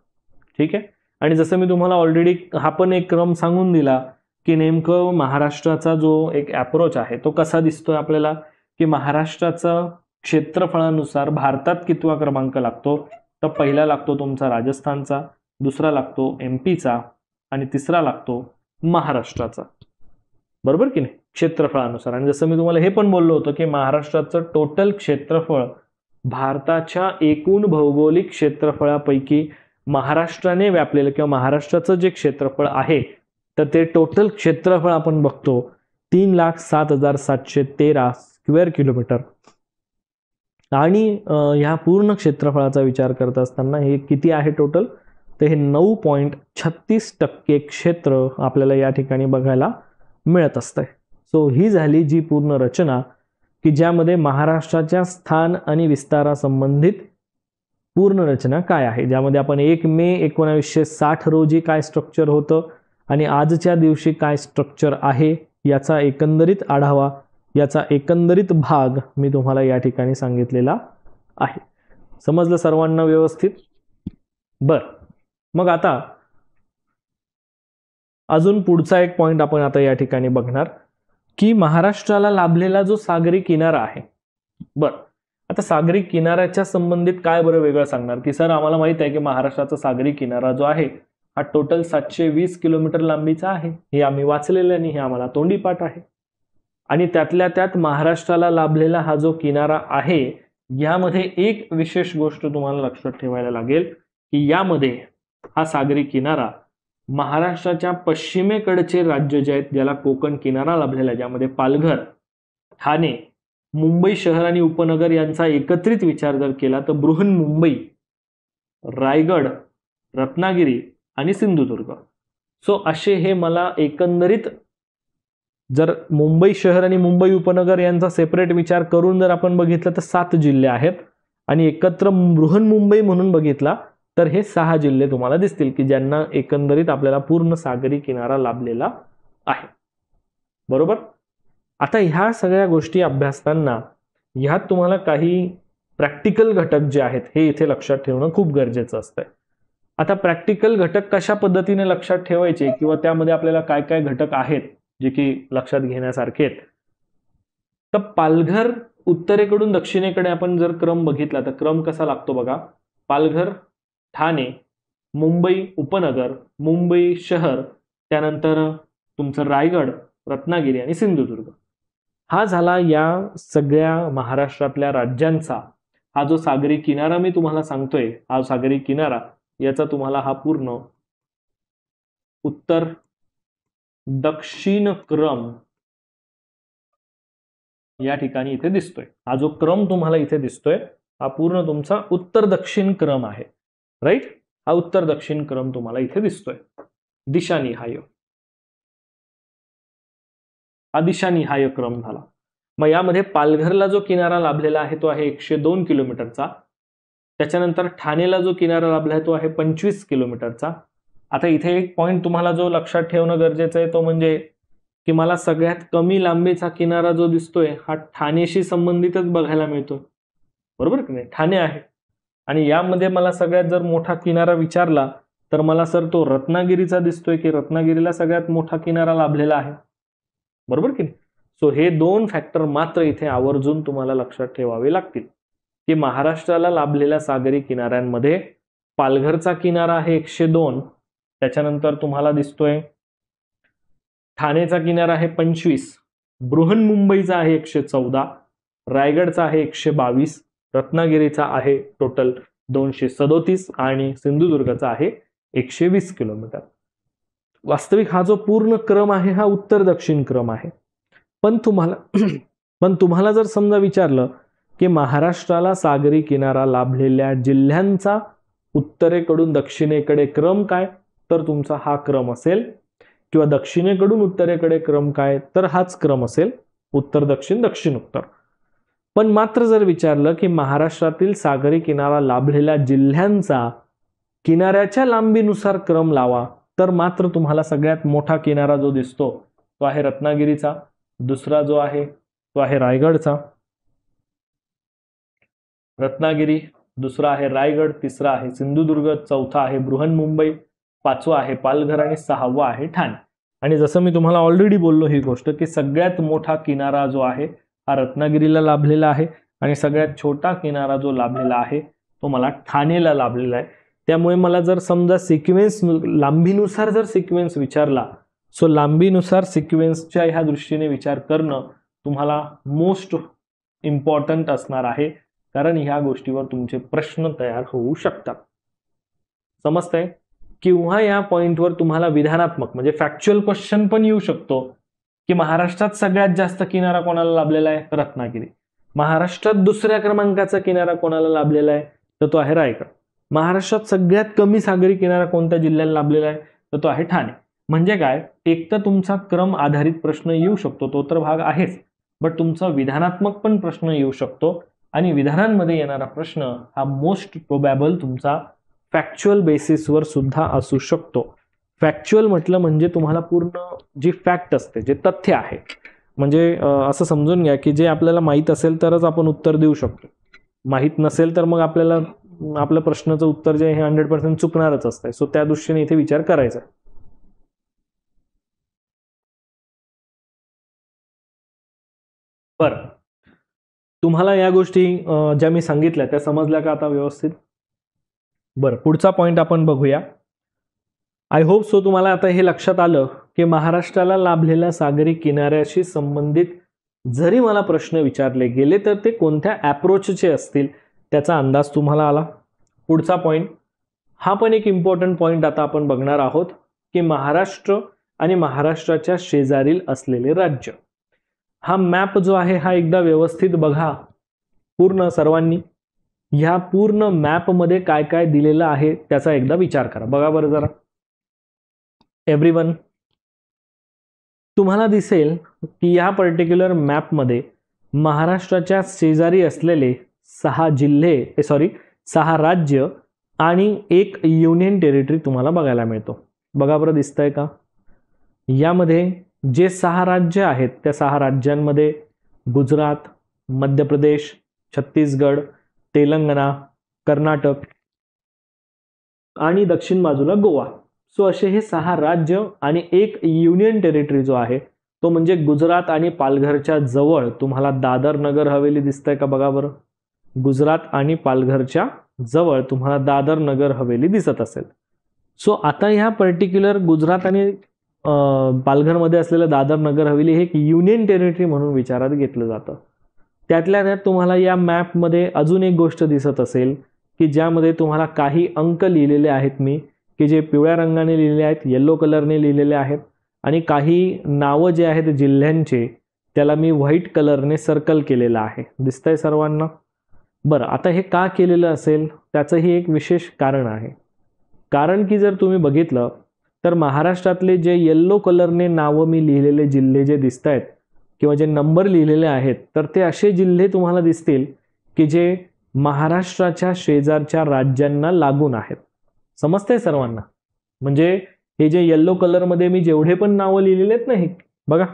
ठीक आहे. आणि जसं मी तुम्हाला ऑलरेडी हा पण एक क्रम सांगून दिला की नेमकं महाराष्ट्राचा जो एक अप्रोच आहे तो कसा दिसतोय आपल्याला, की महाराष्ट्राचा क्षेत्रफळानुसार भारतात कितवा क्रमांक लागतो, तर पहिला लागतो तुमचा राजस्थानचा, दुसरा लागतो एमपीचा आणि तिसरा लागतो महाराष्ट्राचा. बरोबर की नाही, क्षेत्रफळानुसार. आणि जसं मी तुम्हाला हे पण बोललो होतो की महाराष्ट्राचं टोटल क्षेत्रफळ भारताच्या एकूण भौगोलिक क्षेत्रफळापैकी महाराष्ट्राने व्यापलेलं किंवा महाराष्ट्राचं जे क्षेत्रफळ आहे तर ते टोटल क्षेत्रफळ आपण बघतो 3,07,713 स्क्वेअर किलोमीटर. आणि ह्या पूर्ण क्षेत्रफळाचा विचार करत असताना हे किती आहे टोटल, तर हे 9.36% क्षेत्र आपल्याला या ठिकाणी बघायला मिळत असतंय. सो ही झाली जी पूर्ण रचना की ज्यामध्ये महाराष्ट्राच्या स्थान आणि विस्तारासंबंधित पूर्ण रचना काय आहे, ज्यामध्ये आपण 1 मे 1960 रोजी काय स्ट्रक्चर होतं आणि आजच्या दिवशी काय स्ट्रक्चर आहे याचा एकंदरीत आढावा, याचा एकंदरीत भाग मी तुम्हाला या ठिकाणी सांगितलेला आहे. समजलं सर्वांना व्यवस्थित? बरं, मग आता अजून पुढचा एक पॉइंट आपण आता या ठिकाणी बघणार की महाराष्ट्राला लाभलेला जो सागरी किनारा आहे. बरं, आता सागरी किनाऱ्याच्या संबंधित काय बरं वेगळं सांगणार की सर आम्हाला माहित आहे की महाराष्ट्राचा सागरी किनारा जो आहे हा टोटल 720 किलोमीटर लांबीचा आहे, हे आम्ही वाचलेलं आणि हे आम्हाला तोंडीपाठ आहे. आणि त्यातल्या त्यात महाराष्ट्राला लाभलेला हा जो किनारा आहे यामध्ये एक विशेष गोष्ट तुम्हाला लक्षात ठेवायला लागेल की यामध्ये हा सागरी किनारा महाराष्ट्राच्या पश्चिमेकडचे राज्य जे आहेत ज्याला कोकण किनारा लाभलेला आहे, ज्यामध्ये पालघर, ठाणे, मुंबई शहर आणि उपनगर यांचा एकत्रित विचार जर केला तर बृहन्मुंबई, रायगड, रत्नागिरी आणि सिंधुदुर्ग. सो असे हे मला एकंदरीत जर मुंबई शहर आणि मुंबई उपनगर यांचा सेपरेट विचार करून जर आपण बघितलं तर 7 जिल्हे आहेत आणि एकत्र बृहन्मुंबई म्हणून बघितला तर हे 6 जिल्हे तुम्हाला दिसतील की ज्यांना एकंदरीत आपल्याला पूर्ण सागरी किनारा लाभलेला आहे. बरोबर. आता ह्या सगळ्या गोष्टी अभ्यासताना ह्यात तुम्हाला काही प्रॅक्टिकल घटक जे आहेत हे इथे लक्षात ठेवणं खूप गरजेचं असतं. आता प्रॅक्टिकल घटक कशा पद्धतीने लक्षात ठेवायचे किंवा त्यामध्ये आपल्याला काय काय घटक आहेत जे की लक्षात घेण्यासारखे आहेत, तर पालघर उत्तरेकडून दक्षिणेकडे आपण जर क्रम बघितला तर क्रम कसा लागतो बघा. पालघर, ठाणे, मुंबई उपनगर, मुंबई शहर, त्यानंतर तुमचं रायगड, रत्नागिरी आणि सिंधुदुर्ग. हा झाला या सगळ्या महाराष्ट्रातल्या राज्यांचा हा जो सागरी किनारा मी तुम्हाला सांगतोय, हा सागरी किनारा याचा तुम्हाला हा पूर्ण उत्तर दक्षिण क्रम या ठिकाणी इथे दिसतोय. हा जो क्रम तुम्हाला इथे दिसतोय हा पूर्ण तुमचा उत्तर दक्षिण क्रम आहे. राईट. हा उत्तर दक्षिण क्रम तुम्हाला इथे दिसतोय. दिशानिहाय, हा दिशानिहाय क्रम झाला. मग यामध्ये पालघरला जो किनारा लाभलेला आहे तो आहे 102 किलोमीटरचा. त्याच्यानंतर ठाणेला जो किनारा लाभला आहे तो आहे 25 किलोमीटरचा. आता इथे एक पॉइंट तुम्हाला जो लक्षात ठेवणं गरजेचं आहे तो म्हणजे की मला सगळ्यात कमी लांबीचा किनारा जो दिसतोय हा ठाणेशी संबंधितच बघायला मिळतो. बरोबर की नाही, ठाणे आहे. आणि यामध्ये मला सगळ्यात जर मोठा किनारा विचारला तर मला सर तो रत्नागिरीचा दिसतोय की रत्नागिरीला सगळ्यात मोठा किनारा लाभलेला आहे. बरोबर की नाही. सो हे 2 फॅक्टर मात्र इथे आवर्जून तुम्हाला लक्षात ठेवावे लागतील की महाराष्ट्राला लाभलेल्या सागरी किनाऱ्यांमध्ये पालघरचा किनारा आहे 102, त्याच्यानंतर तुम्हाला दिसतोय ठाणेचा किनारा आहे 25, बृहन्मुंबईचा आहे 114, रायगडचा आहे 122, रत्नागिरीचा आहे टोटल 237 आणि सिंधुदुर्गचा आहे 120 किलोमीटर. वास्तविक हा जो पूर्ण क्रम आहे हा उत्तर दक्षिण क्रम आहे. पण तुम्हाला जर समजा विचारलं की महाराष्ट्राला सागरी किनारा लाभलेल्या जिल्ह्यांचा उत्तरेकडून दक्षिणेकडे क्रम काय, तर तुमचा हा क्रम असेल, किंवा दक्षिणेकडून उत्तरेकडे क्रम काय, तर हाच क्रम असेल, उत्तर दक्षिण दक्षिण उत्तर. पण मात्र जर विचारलं की महाराष्ट्रातील सागरी किनारा लाभलेल्या जिल्ह्यांचा किनाऱ्याच्या लांबीनुसार क्रम लावा, तर मात्र तुम्हाला सगळ्यात मोठा किनारा जो दिसतो तो आहे रत्नागिरीचा, दुसरा जो आहे तो आहे रायगडचा, रत्नागिरी, दुसरा आहे रायगड, तिसरा आहे सिंधुदुर्ग, चौथा आहे बृहन्मुंबई, पाचवा आहे पालघर आणि सहावा आहे ठाणे. आणि जसं मी तुम्हाला ऑलरेडी बोललो ही गोष्ट की सगळ्यात मोठा किनारा जो आहे हा रत्नागिरीला लाभलेला आहे आणि सगळ्यात छोटा किनारा जो लाभलेला आहे तो मला ठाणेला लाभलेला आहे. त्यामुळे मला जर समजा सिक्वेन्स लांबीनुसार जर सिक्वेन्स विचारला, सो लांबीनुसार सिक्वेन्सच्या ह्या दृष्टीने विचार करणं तुम्हाला मोस्ट इम्पॉर्टंट असणार आहे, कारण ह्या गोष्टीवर तुमचे प्रश्न तयार होऊ शकतात. समजतंय? किंवा या पॉइंटवर तुम्हाला विधानात्मक म्हणजे फॅक्च्युअल क्वेश्चन पण येऊ शकतो की महाराष्ट्रात सगळ्यात जास्त किनारा कोणाला लाभलेला आहे, रत्नागिरी. महाराष्ट्रात दुसऱ्या क्रमांकाचा किनारा कोणाला लाभलेला आहे, तर तो आहे रायगड. महाराष्ट्रात सगळ्यात कमी सागरी किनारा कोणत्या जिल्ह्याला लाभलेला आहे, तर तो आहे ठाणे. म्हणजे काय, एक तर तुमचा क्रम आधारित प्रश्न येऊ शकतो, तो तर भाग आहेच, बट तुमचा विधानात्मक पण प्रश्न येऊ शकतो. आणि विधानांमध्ये येणारा प्रश्न हा मोस्ट प्रोबॅबल तुमचा फॅक्च्युअल बेसिसवर सुद्धा असू शकतो. फॅक्च्युअल म्हटलं म्हणजे तुम्हाला पूर्ण जी फॅक्ट असते, जे तथ्य आहे, म्हणजे असं समजून घ्या की जे आपल्याला माहीत असेल तरच आपण उत्तर देऊ शकतो, माहीत नसेल तर मग आपल्याला आपल्या प्रश्नाचं उत्तर जे आहे 100% चुकणारच असतंय. सो त्या दृष्टीने इथे विचार करायचा. बरं, तुम्हाला या गोष्टी ज्या मी सांगितल्या त्या समजल्या का आता व्यवस्थित? बरं, पुढचा पॉइंट आपण बघूया. आय होप सो तुम्हाला आता हे लक्षात आलं की महाराष्ट्राला लाभलेल्या सागरी किनाऱ्याशी संबंधित जरी मला प्रश्न विचारले गेले तर ते कोणत्या ॲप्रोचचे असतील त्याचा अंदाज तुम्हाला आला. पुढचा पॉइंट हा पण एक इम्पॉर्टंट पॉइंट आता आपण बघणार आहोत की महाराष्ट्र आणि महाराष्ट्राच्या शेजारील असलेले राज्य. हा मॅप जो आहे हा एकदा व्यवस्थित बघा पूर्ण सर्वांनी. ह्या पूर्ण मॅपमध्ये काय काय दिलेलं आहे त्याचा एकदा विचार करा. बघा बरं जरा एव्हरीवन, तुम्हाला दिसेल की या पर्टिक्युलर मॅपमध्ये महाराष्ट्राच्या शेजारी असलेले 6 राज्य आणि एक युनियन टेरिटरी तुम्हाला बघायला मिळतो. बघा बरं दिसतंय का? यामध्ये जे 6 राज्य आहेत त्या 6 राज्यांमध्ये गुजरात, मध्य प्रदेश, छत्तीसगड, तेलंगणा, कर्नाटक आणि दक्षिण बाजूला गोवा. सो असे हे 6 राज्य आणि एक युनियन टेरिटरी जो आहे तो म्हणजे गुजरात आणि पालघरच्या जवळ तुम्हाला दादर नगर हवेली दिसतंय का? बघा बरं, गुजरात आणि पालघरच्या जवळ तुम्हाला दादर नगर हवेली दिसत असेल. सो आता ह्या पर्टिक्युलर गुजरात आणि पालघरमध्ये असलेलं दादर नगर हवेली हे एक युनियन टेरिटरी म्हणून विचारात घेतलं जातं. त्यातल्या त्यात तुम्हाला या मॅपमध्ये अजून एक गोष्ट दिसत असेल की ज्यामध्ये तुम्हाला काही अंक लिहिलेले आहेत मी, की जे पिवळ्या रंगाने लिहिलेले आहेत, येलो कलरने लिहिलेले आहेत, आणि काही नावं जे आहेत जिल्ह्यांचे त्याला मी व्हाईट कलरने सर्कल केलेलं आहे. दिसतंय सर्वांना? बरं, आता हे का केलेलं असेल त्याचंही एक विशेष कारण आहे. कारण की जर तुम्ही बघितलं तर महाराष्ट्रातले जे येल्लो कलरने नावं मी लिहिलेले जिल्हे जे दिसत आहेत किंवा जे नंबर लिहिलेले आहेत तर ते असे जिल्हे तुम्हाला दिसतील की जे महाराष्ट्राच्या शेजारच्या राज्यांना लागून आहेत. समजतंय सर्वांना? म्हणजे हे जे येल्लो कलरमध्ये मी जेवढे पण नावं लिहिलेले आहेत ना, हे बघा,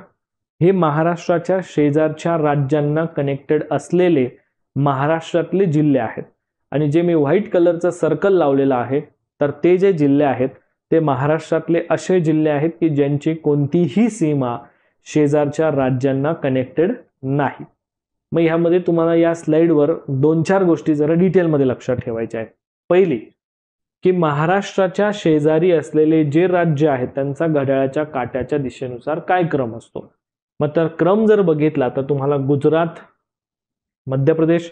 हे महाराष्ट्राच्या शेजारच्या राज्यांना कनेक्टेड असलेले महाराष्ट्रातले जिल्हे आहेत. आणि जे मी व्हाईट कलरचं सर्कल लावलेलं आहे तर ते जे जिल्हे आहेत ते महाराष्ट्रातले असे जिल्हे आहेत की ज्यांची कोणतीही सीमा शेजारच्या राज्यांना कनेक्टेड नाही. मग ह्यामध्ये तुम्हाला या स्लाइडवर 2-4 गोष्टी जरा डिटेलमध्ये लक्षात ठेवायच्या आहेत. पहिली की महाराष्ट्राच्या शेजारी असलेले जे राज्य आहेत त्यांचा घड्याळाच्या काट्याच्या दिशेनुसार काय क्रम असतो. मग तर क्रम जर बघितला तर तुम्हाला गुजरात, मध्य प्रदेश,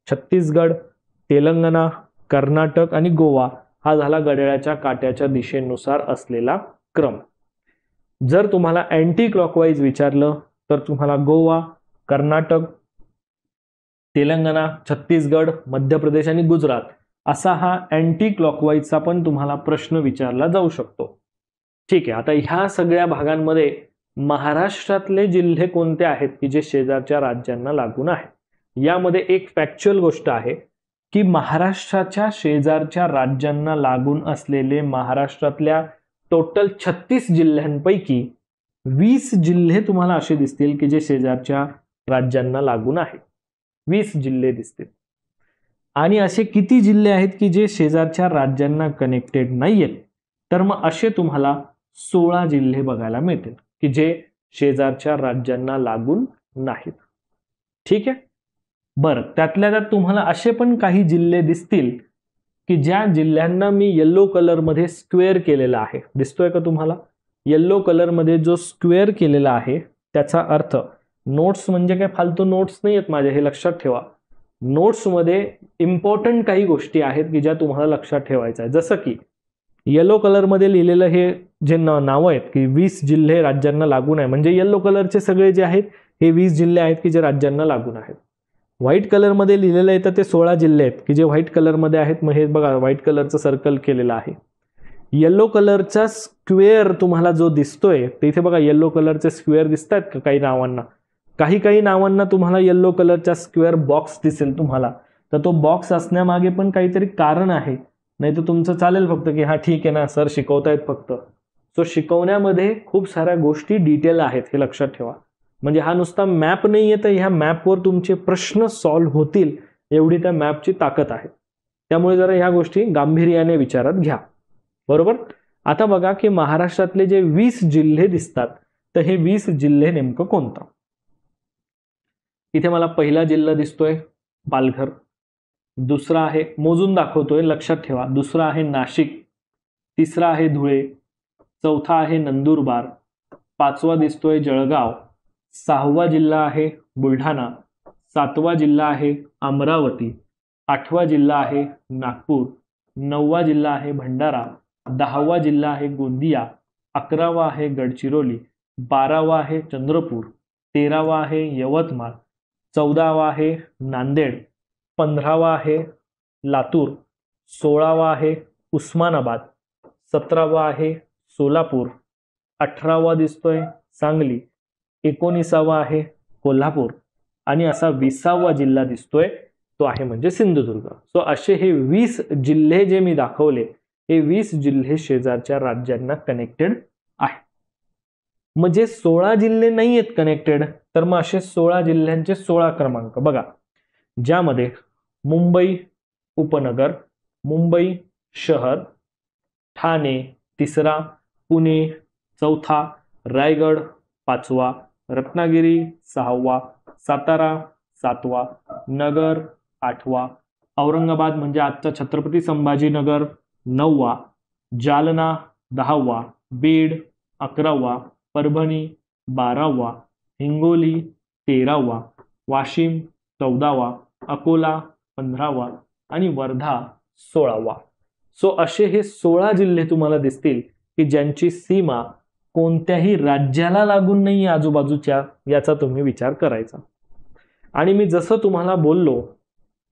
छत्तीसगड, तेलंगणा, कर्नाटक आणि गोवा हा झाला घड्याळाच्या काट्याच्या दिशेनुसार असलेला क्रम. जर तुम्हाला अँटी क्लॉकवाईज विचारलं तर तुम्हाला गोवा, कर्नाटक, तेलंगणा, छत्तीसगड, मध्य प्रदेश आणि गुजरात असा हा अँटी क्लॉकवाईजचा पण तुम्हाला प्रश्न विचारला जाऊ शकतो. ठीक आहे, आता ह्या सगळ्या भागांमध्ये महाराष्ट्रातले जिल्हे कोणते आहेत की जे शेजारच्या राज्यांना लागून आहेत? यामध्ये एक फॅक्च्युअल गोष्ट आहे की महाराष्ट्राच्या शेजारच्या राज्यांना लागून असलेले महाराष्ट्रातल्या टोटल 36 जिल्ह्यांपैकी 20 जिल्हे तुम्हाला असे दिसतील की जे शेजारच्या राज्यांना लागून आहेत. 20 जिल्हे दिसतील. आणि असे किती जिल्हे आहेत की जे शेजारच्या राज्यांना कनेक्टेड नाहीयेत? तर मग असे तुम्हाला 16 जिल्हे बघायला मिळतील की जे शेजारच्या राज्यांना लागून नाहीत. ठीक आहे, बरं, त्यातल्या त्यात तुम्हाला असे पण काही जिल्हे दिसतील की ज्या जिल्ह्यांना मी येलो कलर मध्ये स्क्वेअर केलेला आहे. दिसतोय का तुम्हाला? येलो कलर मध्ये जो स्क्वेअर केलेला आहे त्याचा अर्थ, नोट्स म्हणजे काय फालतू नोट्स नाही आहेत माझ्या, हे लक्षात ठेवा. नोट्समध्ये इम्पॉर्टंट काही गोष्टी आहेत की ज्या तुम्हाला लक्षात ठेवायच्या आहेत. जसं की येलो कलरमध्ये लिहिलेलं हे जे नावं आहेत की 20 जिल्हे राज्यांना लागून आहे, म्हणजे येलो कलरचे सगळे जे आहेत हे 20 जिल्हे आहेत की जे राज्यांना लागून आहेत. व्हाईट कलरमध्ये लिहिलेलं आहे तर ते 16 जिल्हे आहेत की जे व्हाईट कलरमध्ये आहेत. मग हे बघा व्हाईट कलरचं सर्कल केलेलं आहे. येलो कलरचा स्क्वेअर तुम्हाला जो दिसतोय तिथे बघा येलो कलरचे स्क्वेअर दिसत आहेत का काही नावांना? काही नावांना तुम्हाला येलो कलरचा स्क्वेअर बॉक्स दिसेल तुम्हाला. तर तो बॉक्स असण्यामागे पण काहीतरी कारण आहे, नाही तर तुमचं चालेल फक्त की हा ठीक आहे ना सर शिकवतायत फक्त. सो शिकवण्यामध्ये खूप साऱ्या गोष्टी डिटेल आहेत हे लक्षात ठेवा. म्हणजे हा नुसता मॅप नाही आहे तर ह्या मॅपवर तुमचे प्रश्न सॉल्व्ह होतील एवढी त्या मॅपची ताकद आहे. त्यामुळे जरा ह्या गोष्टी गांभीर्याने विचारात घ्या. बरोबर. आता बघा की महाराष्ट्रातले जे 20 जिल्हे दिसतात तर हे 20 जिल्हे नेमकं कोणतं? इथे मला पहिला जिल्हा दिसतोय पालघर, दुसरा आहे, मोजून दाखवतोय लक्षात ठेवा, दुसरा आहे नाशिक, तिसरा आहे धुळे, चौथा आहे नंदुरबार, पाचवा दिसतोय जळगाव, सहावा जिल्हा आहे बुलढाणा, सातवा जिल्हा आहे अमरावती, आठवा जिल्हा आहे नागपूर, नववा जिल्हा आहे भंडारा, 10वा जिल्हा आहे गोंदिया, 11वा आहे गडचिरोली, 12वा आहे चंद्रपूर, 13वा आहे यवतमाळ, 14वा आहे नांदेड, 15वा आहे लातूर, 16वा आहे उस्मानाबाद, 17वा आहे सोलापूर, 18वा दिसतोय सांगली, 19वा आहे कोल्हापूर आणि असा 20वा जिल्हा दिसतोय तो आहे म्हणजे सिंधुदुर्ग. सो असे हे 20 जिल्हे जे मी दाखवले हे 20 जिल्हे शेजारच्या राज्यांना कनेक्टेड आहे. म्हणजे 16 जिल्हे नाही आहेत कनेक्टेड, तर मग असे 16 जिल्ह्यांचे 16 क्रमांक बघा, ज्यामध्ये मुंबई उपनगर, मुंबई शहर, ठाणे तिसरा, पुणे चौथा, रायगड पाचवा, रत्नागिरी सहावा, सातारा सातवा, नगर आठवा, औरंगाबाद म्हणजे आजचा छत्रपती संभाजीनगर 9वा, जालना 10वा, बीड 11वा, परभणी 12वा, हिंगोली 13वा, वाशिम 14वा, अकोला 15वा आणि वर्धा 16वा. सो असे हे 16 जिल्हे तुम्हाला दिसतील की ज्यांची सीमा कोणत्याही राज्याला लागून नाही आजूबाजूच्या, याचा तुम्ही विचार करायचा. आणि मी जसं तुम्हाला बोललो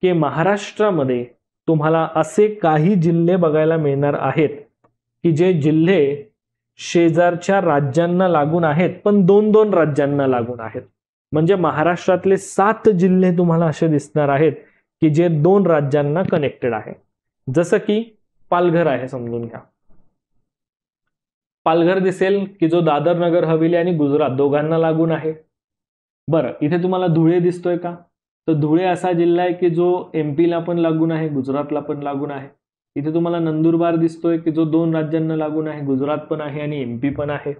की महाराष्ट्रामध्ये तुम्हाला असे काही जिल्हे बघायला मिळणार आहेत की जे जिल्हे शेजारच्या राज्यांना लागून आहेत पण 2-2 राज्यांना लागून आहेत. म्हणजे महाराष्ट्रातले 7 जिल्हे तुम्हाला असे दिसणार आहेत की जे 2 राज्यांना कनेक्टेड आहे. जसं की पालघर आहे, समजून घ्या. पालघर दिसेल की जो दादर नगर हवेली आणि गुजरात दोघांना लागून आहे. बरं, इथे तुम्हाला धुळे दिसतोय का? तर धुळे असा जिल्हा आहे की जो MP ला पण लागून आहे, गुजरातला पण लागून आहे. इथे तुम्हाला नंदुरबार दिसतोय की जो 2 राज्यांना लागून आहे, गुजरात पण आहे आणि MP पण आहे.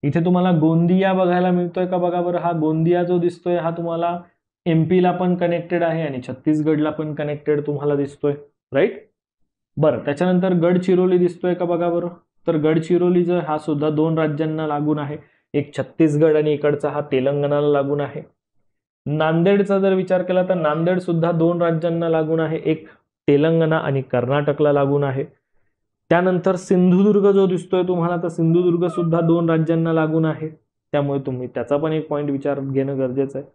इथे तुम्हाला गोंदिया बघायला मिळतोय का? बघा बरं, हा गोंदिया जो दिसतोय हा तुम्हाला MP ला पण कनेक्टेड आहे आणि छत्तीसगडला पण कनेक्टेड तुम्हाला दिसतोय, राईट. बरं, त्याच्यानंतर गडचिरोली दिसतोय का? बघा बरं, तर गडचिरोली जो हा सुद्धा 2 राज्यांना लागून आहे, एक छत्तीसगड आणि इकडचा हा तेलंगणाला लागून आहे. नांदेडचा जर विचार केला तर नांदेड सुद्धा 2 राज्यांना लागून आहे, एक तेलंगणा आणि कर्नाटकला लागून आहे. त्यानंतर सिंधुदुर्ग जो दिसतोय तुम्हाला, तर सिंधुदुर्ग सुद्धा 2 राज्यांना लागून आहे, त्यामुळे तुम्ही त्याचा पण एक पॉइंट विचारात घेणं गरजेचं आहे.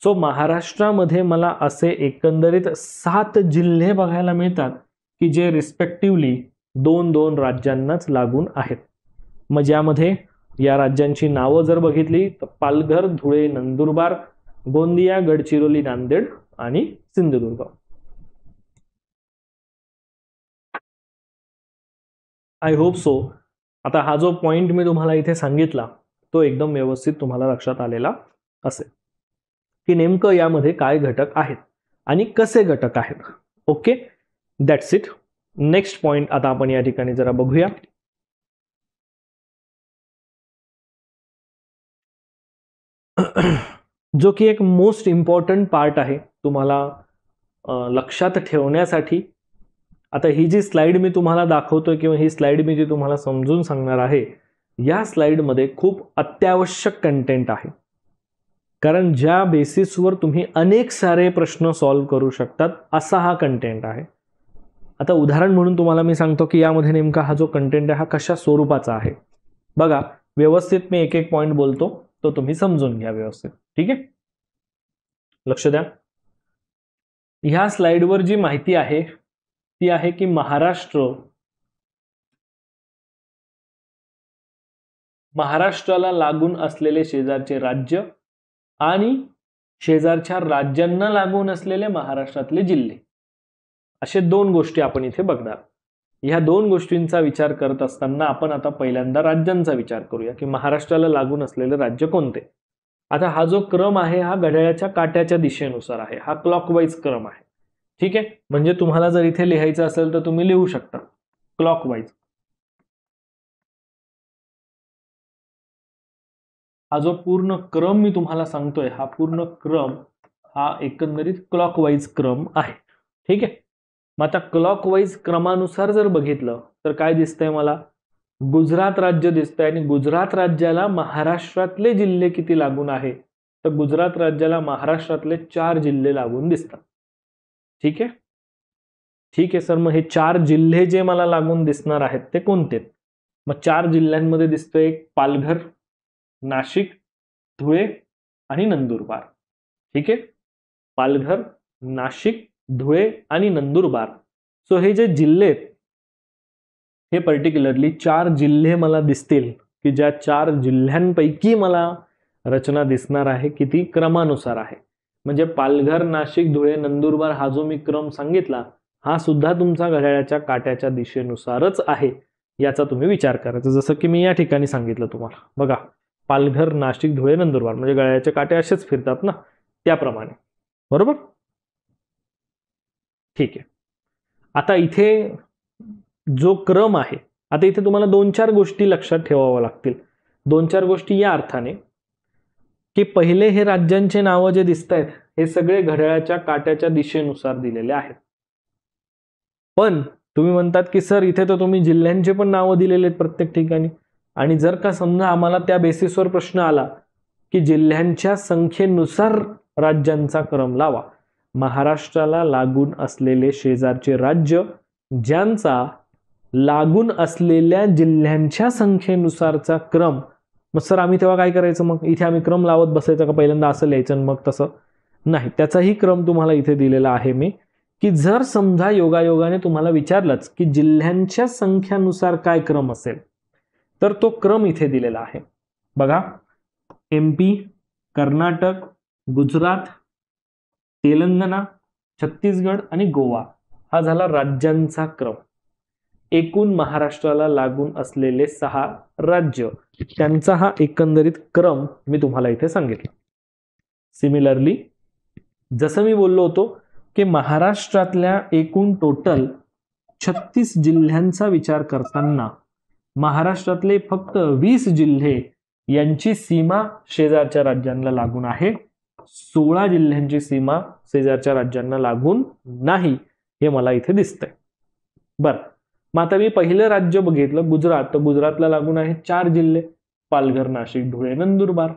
सो महाराष्ट्रामध्ये मला असे एकंदरीत 7 जिल्हे बघायला मिळतात की जे रिस्पेक्टिव्हली 2-2 राज्यांनाच लागून आहेत. मग ज्यामध्ये या राज्यांची नावं जर बघितली तर पालघर, धुळे, नंदुरबार, गोंदिया, गडचिरोली, नांदेड आणि सिंधुदुर्ग. आय होप सो आता हा जो पॉइंट मी तुम्हाला इथे सांगितला तो एकदम व्यवस्थित तुम्हाला लक्षात आलेला असेल की नेमकं यामध्ये काय घटक आहेत आणि कसे घटक आहेत. Okay, that's it. Next point आता आपण या ठिकाणी जरा बघूया. जो की एक मोस्ट इम्पॉर्टंट पार्ट आहे तुम्हाला लक्षात ठेवण्यासाठी. आता ही जी स्लाइड मी तुम्हाला दाखवतोय किंवा ही स्लाइड मी जी तुम्हाला समजून सांगणार आहे, या स्लाइडमध्ये खूप अत्यावश्यक कंटेंट आहे, कारण ज्या बेसिसवर तुम्ही अनेक सारे प्रश्न सॉल्व्ह करू शकतात असा हा कंटेंट आहे. आता उदाहरण म्हणून तुम्हाला मी सांगतो की यामध्ये नेमका हा जो कंटेंट आहे हा कशा स्वरूपाचा आहे. बघा, व्यवस्थित मी एक एक पॉइंट बोलतो तो तुम्ही समजून घ्या व्यवस्थित. ठीक आहे, लक्ष द्या. ह्या स्लाइडवर जी माहिती आहे ती आहे की महाराष्ट्राला लागून असलेले शेजारचे राज्य आणि शेजारच्या राज्यांना लागून असलेले महाराष्ट्रातले जिल्हे, असे 2 गोष्टी आपण इथे बघणार. ह्या 2 गोष्टींचा विचार करत असताना आपण आता पहिल्यांदा राज्यांचा विचार करूया की महाराष्ट्राला लागून असलेले राज्य कोणते. आता हा जो क्रम आहे हा घड्याळाच्या काट्याच्या दिशेनुसार आहे, हा क्लॉकवाईज क्रम आहे. ठीक आहे, म्हणजे तुम्हाला जर इथे लिहायचं असेल तर तुम्ही लिहू शकता क्लॉकवाईज. हा जो पूर्ण क्रम मी तुम्हाला सांगतोय हा पूर्ण क्रम हा एकंदरीत क्लॉकवाईज क्रम आहे. ठीक आहे, मग आता क्लॉकवाईज क्रमानुसार जर बघितलं तर काय दिसतंय मला, गुजरात राज्य दिसतंय आणि गुजरात राज्याला महाराष्ट्रातले जिल्हे किती लागून आहे, तर गुजरात राज्याला महाराष्ट्रातले 4 जिल्हे लागून दिसतात. ठीक आहे, ठीक आहे सर, मग हे 4 जिल्हे जे मला लागून दिसणार आहेत ते कोणते. मग 4 जिल्ह्यांमध्ये दिसतोय पालघर, नाशिक, धुळे आणि नंदुरबार. ठीक आहे, पालघर, नाशिक, धुळे आणि नंदुरबार. सो हे जे जिल्हे आहेत हे पर्टिक्युलरली 4 जिल्हे मला दिसतील की ज्या 4 जिल्ह्यांपैकी मला रचना दिसणार आहे की ती क्रमानुसार आहे. म्हणजे पालघर, नाशिक, धुळे, नंदुरबार हा जो मी क्रम सांगितला हा सुद्धा तुमचा घड्याळाच्या काट्याच्या दिशेनुसारच आहे, याचा तुम्ही विचार करायचा. जसं की मी या ठिकाणी सांगितलं तुम्हाला, बघा पालघर, नाशिक, धुळे, नंदुरबार म्हणजे घड्याळाचे काटे असेच फिरतात ना, त्याप्रमाणे. बरोबर, ठीक आहे. आता इथे जो क्रम आहे, आता इथे तुम्हाला 2-4 गोष्टी लक्षात ठेवाव्या लागतील. 2-4 गोष्टी या अर्थाने की पहिले हे राज्यांचे नावं जे दिसत आहेत हे सगळे घड्याळाच्या काट्याच्या दिशेनुसार दिलेले आहेत. पण तुम्ही म्हणतात की सर इथे तर तुम्ही जिल्ह्यांचे पण नावं दिलेले आहेत प्रत्येक ठिकाणी, आणि जर का समजा आम्हाला त्या बेसिसवर प्रश्न आला की जिल्ह्यांच्या संख्येनुसार राज्यांचा क्रम लावा, महाराष्ट्राला लागून असलेले शेजारचे राज्य ज्यांचा लागून असलेल्या जिल्ह्यांच्या संख्येनुसारचा क्रम, मग सर आम्ही तेव्हा काय करायचं, मग इथे आम्ही क्रम लावत बसायचं का, पहिल्यांदा असं लिहायचं मग तसं नाही. त्याचाही क्रम तुम्हाला इथे दिलेला आहे मी, की जर समजा योगायोगाने तुम्हाला विचारलंच की जिल्ह्यांच्या संख्यानुसार काय क्रम असेल तर तो क्रम इथे दिलेला आहे. बघा, MP, कर्नाटक, गुजरात, तेलंगणा, छत्तीसगड आणि गोवा हा झाला राज्यांचा क्रम. एकूण महाराष्ट्राला लागून असलेले 6 राज्य त्यांचा हा एकंदरीत क्रम मी तुम्हाला इथे सांगितला. सिमिलरली जसं मी बोललो होतो की महाराष्ट्रातल्या एकूण टोटल 36 जिल्ह्यांचा विचार करताना महाराष्ट्रातले फक्त 20 जिल्हे यांची सीमा शेजारच्या राज्यांना लागून आहे, 16 जिल्ह्यांची सीमा शेजारच्या राज्यांना लागून नाही, हे मला इथे दिसतंय. बरं, मग आता मी पहिलं राज्य बघितलं गुजरात, तर गुजरातला लागून आहे 4 जिल्हे, पालघर, नाशिक, धुळे, नंदुरबार.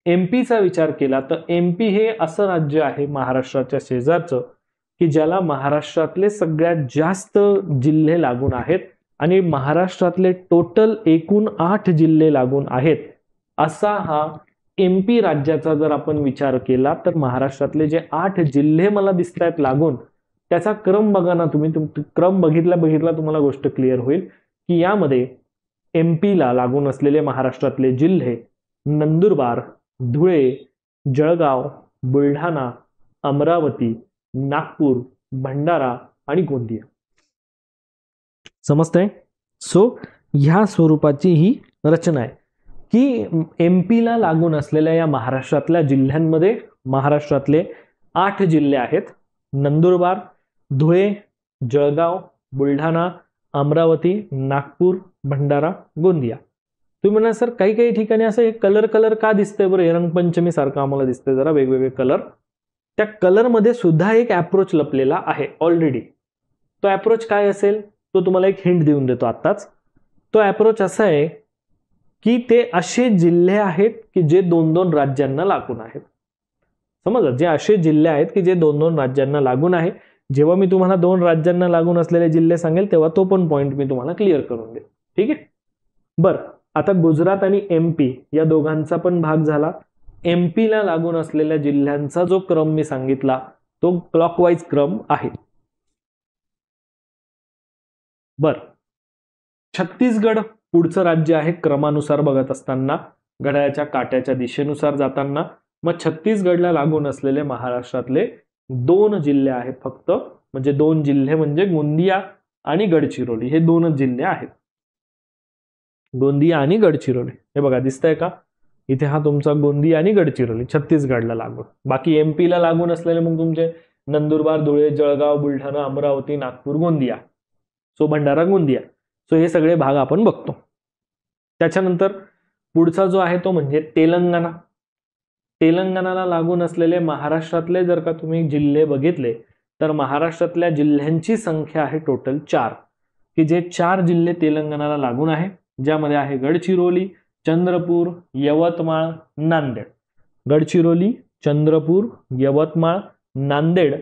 MP चा विचार केला तर MP हे असं राज्य आहे महाराष्ट्राच्या शेजारचं की ज्याला महाराष्ट्रातले सगळ्यात जास्त जिल्हे लागून आहेत, आणि महाराष्ट्रातले टोटल एकूण 8 जिल्हे लागून आहेत. असा हा MP राज्याचा जर आपण विचार केला तर महाराष्ट्रातले जे 8 जिल्हे मला दिसत आहेत लागून, त्याचा क्रम बघा ना तुम्ही. क्रम बघितला तुम्हाला गोष्ट क्लिअर होईल की यामध्ये MP ला लागून असलेले महाराष्ट्रातले जिल्हे नंदुरबार, धुळे, जळगाव, बुलढाणा, अमरावती, नागपूर, भंडारा आणि गोंदिया. समजतंय? सो ह्या स्वरूपाची ही रचना आहे की MP ला लागून असलेल्या या महाराष्ट्रातल्या जिल्ह्यांमध्ये महाराष्ट्रातले 8 जिल्हे आहेत. नंदुरबार, धुळे, जळगाव, बुलढाणा, अमरावती, नागपूर, भंडारा, गोंदिया. तुम्ही म्हणा सर काही काही ठिकाणी असं हे कलर का दिसतंय बरं, हे रंगपंचमी सारखं आम्हाला दिसतंय जरा वेगवेगळे कलर. त्या कलरमध्ये सुद्धा एक अप्रोच लपलेला आहे ऑलरेडी. तो अप्रोच काय असेल तो तुम्हाला एक हिंट देऊन देतो आत्ताच. तो अप्रोच असा आहे की ते असे जिल्हे आहेत की जे 2-2 राज्यांना लागून आहेत. समजा जे असे जिल्हे आहेत की जे 2-2 राज्यांना लागून आहे. जेव्हा मी तुम्हाला 2 राज्यांना लागून असलेले जिल्हे सांगेल तेव्हा तो पण पॉइंट मी तुम्हाला क्लिअर करून देईल. ठीक आहे. बरं, आता गुजरात आणि MP या दोघांचा पण भाग झाला. MP ला लागून असलेल्या जिल्ह्यांचा जो क्रम मी सांगितला तो क्लॉकवाईज क्रम आहे. बर, छत्तीसगड पुढचं राज्य आहे क्रमानुसार बघत असताना, घड्याळाच्या काट्याच्या दिशेनुसार जाताना. मग छत्तीसगडला लागून असलेले महाराष्ट्रातले 2 जिल्हे आहेत फक्त. म्हणजे 2 जिल्हे म्हणजे गोंदिया आणि गडचिरोली, हे 2च जिल्हे आहेत. गोंदिया आणि गडचिरोली हे बघा दिसतंय का इथे, हा तुमचा गोंदिया आणि गडचिरोली छत्तीसगडला लागून. बाकी MP ला लागून असलेले मग तुमचे नंदुरबार, धुळे, जळगाव, बुलढाणा, अमरावती, नागपूर, गोंदिया, सो भंडारा, गोंदिया. सो हे सगळे भाग आपण बघतो. त्याच्यानंतर पुढचा जो आहे तो म्हणजे तेलंगणा. तेलंगणाला लागून असलेले महाराष्ट्रातले जर का तुम्ही जिल्हे बघितले तर महाराष्ट्रातल्या जिल्ह्यांची संख्या आहे टोटल 4, की जे 4 जिल्हे तेलंगणाला लागून आहे, ज्यामध्ये आहे गडचिरोली, चंद्रपूर, यवतमाळ, नांदेड. गडचिरोली, चंद्रपूर, यवतमाळ, नांदेड